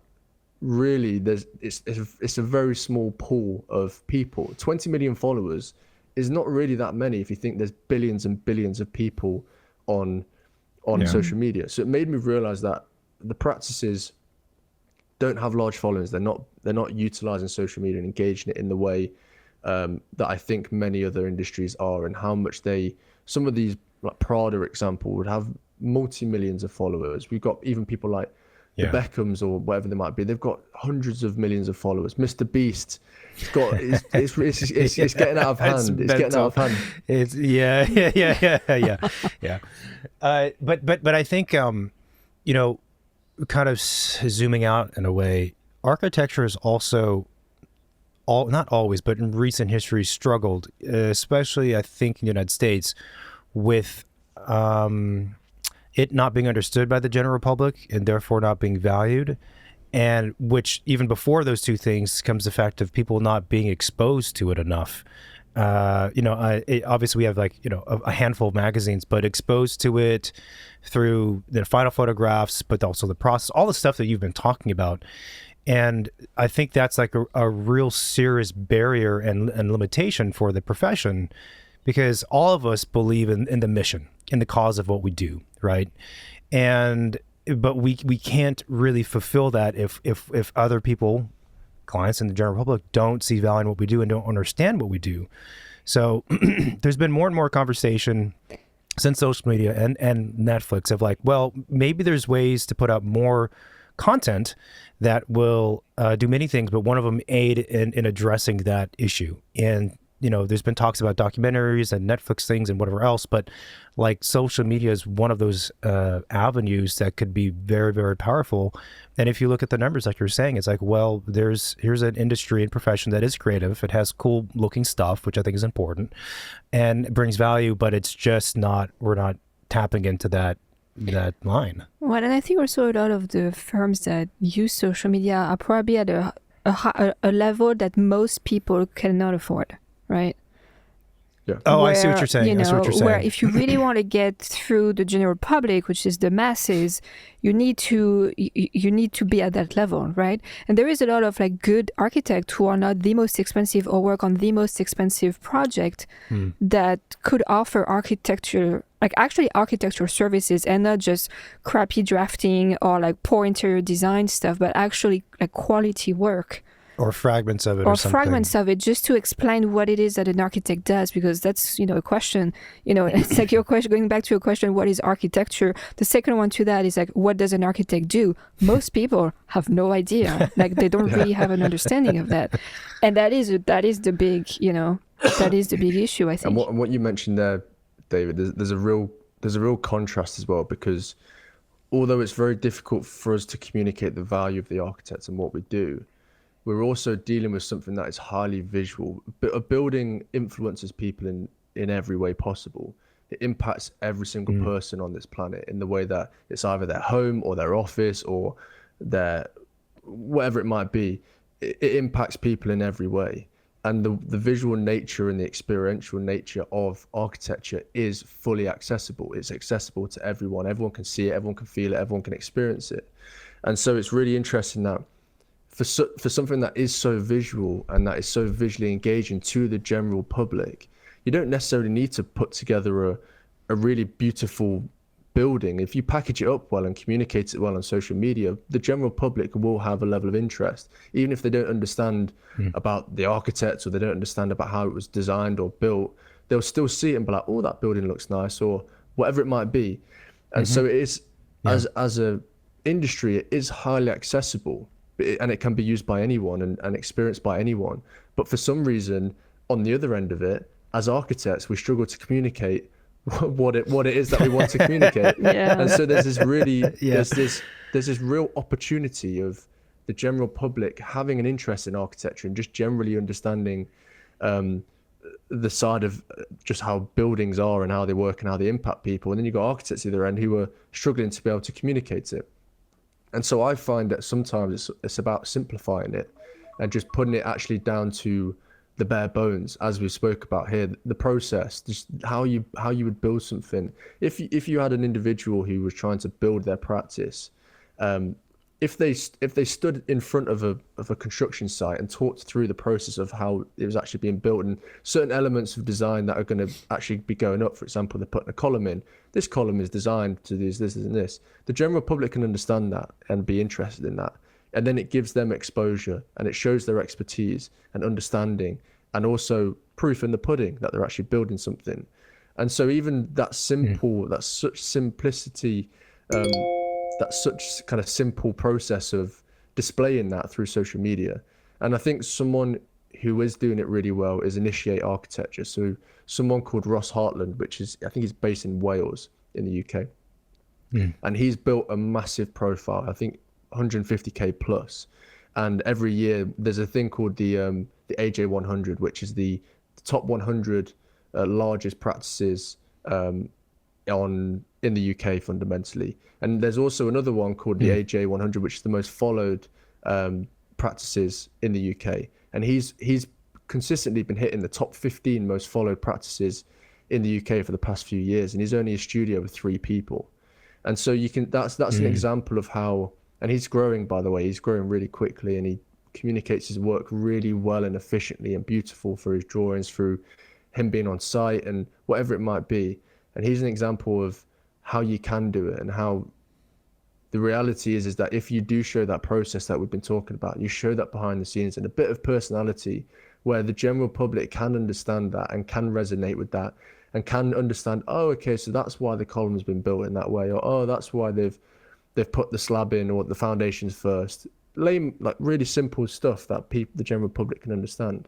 really it's a very small pool of people. 20 million followers is not really that many if you think there's billions and billions of people on social media. So it made me realize that the practices don't have large followings. They're not utilizing social media and engaging it in the way that I think many other industries are, and how much some of these, like Prada example, would have multi-millions of followers. We've got even people like the Beckhams or whatever they might be. They've got hundreds of millions of followers. Mr. Beast, it's getting out of hand. It's getting out of hand. It's yeah. But I think kind of zooming out in a way, architecture has also not always, but in recent history struggled, especially I think in the United States, with it not being understood by the general public and therefore not being valued. And which even before those two things comes the fact of people not being exposed to it enough. Obviously we have a handful of magazines, but exposed to it through the final photographs, but also the process, all the stuff that you've been talking about. And I think that's like a real serious barrier and limitation for the profession, because all of us believe in the mission, in the cause of what we do, right? But we can't really fulfill that if other people, clients and the general public, don't see value in what we do and don't understand what we do. So there's been more and more conversation since social media and Netflix of like, well, maybe there's ways to put out more content that will do many things, but one of them aid in addressing that issue. And there's been talks about documentaries and Netflix things and whatever else, but like social media is one of those avenues that could be very, very powerful. And if you look at the numbers, like you're saying, it's like, well, here's an industry and profession that is creative. It has cool looking stuff, which I think is important and it brings value, but it's just we're not tapping into that line. Well, and I think also a lot of the firms that use social media are probably at a level that most people cannot afford. Right? Yeah. Oh, I see what you're saying. Where if you really want to get through the general public, which is the masses, you need to be at that level, right? And there is a lot of like good architects who are not the most expensive or work on the most expensive project that could offer architecture services, and not just crappy drafting or like poor interior design stuff, but actually like quality work. Or fragments of it or something. Fragments of it, just to explain what it is that an architect does, because that's, a question, it's like your question, going back to your question, what is architecture? The second one to that is like, what does an architect do? Most people have no idea. Like they don't really have an understanding of that. And that is the big, that is the big issue, I think. And what you mentioned there, David, there's a real there's a real contrast as well, because although it's very difficult for us to communicate the value of the architect and what we do, we're also dealing with something that is highly visual. A building influences people in every way possible. It impacts every single person on this planet in the way that it's either their home or their office or their whatever it might be. It impacts people in every way. And the visual nature and the experiential nature of architecture is fully accessible. It's accessible to everyone. Everyone can see it, everyone can feel it, everyone can experience it. And so it's really interesting that for something that is so visual and that is so visually engaging to the general public, you don't necessarily need to put together a really beautiful building. If you package it up well and communicate it well on social media, the general public will have a level of interest, even if they don't understand about the architects or they don't understand about how it was designed or built. They'll still see it and be like, oh, that building looks nice, or whatever it might be. And so it is, as a industry, it is highly accessible, and it can be used by anyone and experienced by anyone. But for some reason, on the other end of it, as architects, we struggle to communicate what it is that we want to communicate. And so there's this really there's this real opportunity of the general public having an interest in architecture and just generally understanding the side of just how buildings are and how they work and how they impact people. And then you've got architects at the other end who are struggling to be able to communicate it. And so I find that sometimes it's about simplifying it and just putting it actually down to the bare bones, as we spoke about here, the process, just how you would build something. If you had an individual who was trying to build their practice, if they stood in front of a construction site and talked through the process of how it was actually being built and certain elements of design that are going to actually be going up, for example, they're putting a column in. This column is designed to do this, and this. The general public can understand that and be interested in that. And then it gives them exposure and it shows their expertise and understanding and also proof in the pudding that they're actually building something. And so even that simple, that's such simplicity, that's such kind of simple process of displaying that through social media. And I think someone who is doing it really well is Initiate Architecture. So someone called Ross Hartland, which is, I think he's based in Wales in the UK. And he's built a massive profile, I think 150K plus. And every year there's a thing called the AJ 100, which is the top 100 largest practices in the UK fundamentally. And there's also another one called the AJ 100, which is the most followed practices in the UK. And he's consistently been hitting the top 15 most followed practices in the UK for the past few years. And he's only a studio with 3 people. And so that's an example of how, and he's growing, by the way, he's growing really quickly, and he communicates his work really well and efficiently and beautiful through his drawings, through him being on site and whatever it might be. And he's an example of how you can do it, and how the reality is that if you do show that process that we've been talking about, you show that behind the scenes and a bit of personality where the general public can understand that and can resonate with that and can understand, oh, okay, so that's why the column's been built in that way, or oh, that's why they've put the slab in or the foundations first. Lame, like really simple stuff that the general public can understand.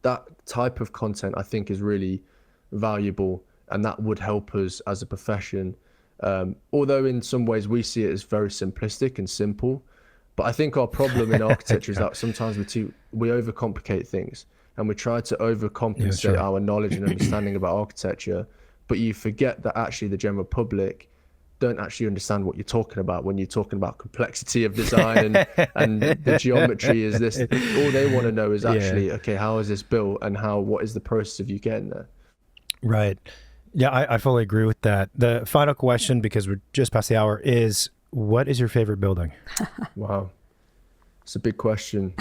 That type of content, I think, is really valuable, and that would help us as a profession. Although in some ways we see it as very simplistic and simple, but I think our problem in architecture is that sometimes we overcomplicate things, and we try to overcompensate our knowledge and understanding about architecture, but you forget that actually the general public don't actually understand what you're talking about when you're talking about complexity of design and the geometry is this. All they want to know is actually, okay, how is this built, and what is the process of you getting there? Right. Yeah, I fully agree with that. The final question, because we're just past the hour, is what is your favorite building? Wow. It's a big question.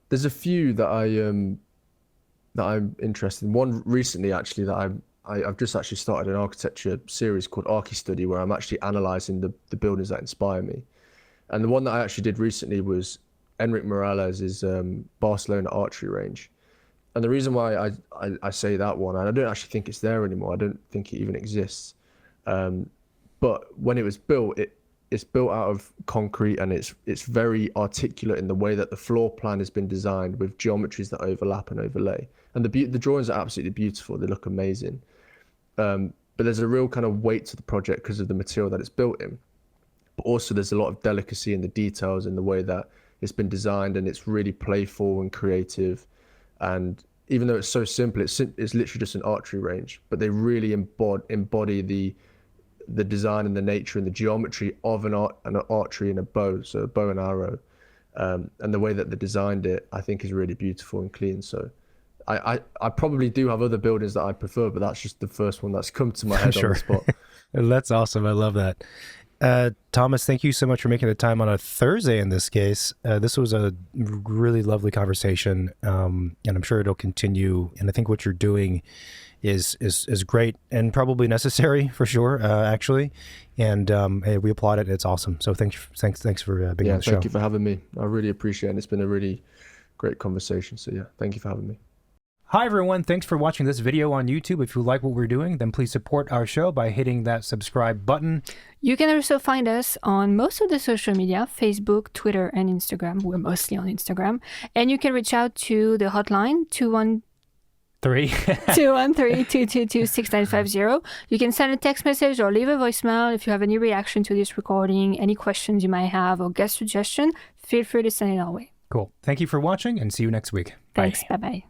There's a few that I'm interested in. One recently, actually, that I've just actually started an architecture series called Archi-Study, where I'm actually analysing the buildings that inspire me. And the one that I actually did recently was Enric Morales' Barcelona archery range. And the reason why I say that one, and I don't actually think it's there anymore, I don't think it even exists. But when it was built, it's built out of concrete, and it's very articulate in the way that the floor plan has been designed with geometries that overlap and overlay. And the drawings are absolutely beautiful. They look amazing. but there's a real kind of weight to the project because of the material that it's built in. But also there's a lot of delicacy in the details in the way that it's been designed, and it's really playful and creative. And even though it's so simple, it's literally just an archery range, but they really embody the design and the nature and the geometry of an archery and a bow, so a bow and arrow. And the way that they designed it, I think, is really beautiful and clean. So I probably do have other buildings that I prefer, but that's just the first one that's come to my head on the spot. That's awesome. I love that. Thomas, thank you so much for making the time on a Thursday in this case. This was a really lovely conversation, and I'm sure it'll continue. And I think what you're doing is great and probably necessary for sure, actually. And we applaud it. It's awesome. So thanks for being on the show. Thank you for having me. I really appreciate it. It's been a really great conversation. So yeah, thank you for having me. Hi everyone, thanks for watching this video on YouTube. If you like what we're doing, then please support our show by hitting that subscribe button. You can also find us on most of the social media, Facebook, Twitter, and Instagram. We're mostly on Instagram. And you can reach out to the hotline, 213-222-6950. You can send a text message or leave a voicemail. If you have any reaction to this recording, any questions you might have, or guest suggestion, feel free to send it our way. Cool. Thank you for watching, and see you next week. Thanks. Bye. Bye-bye.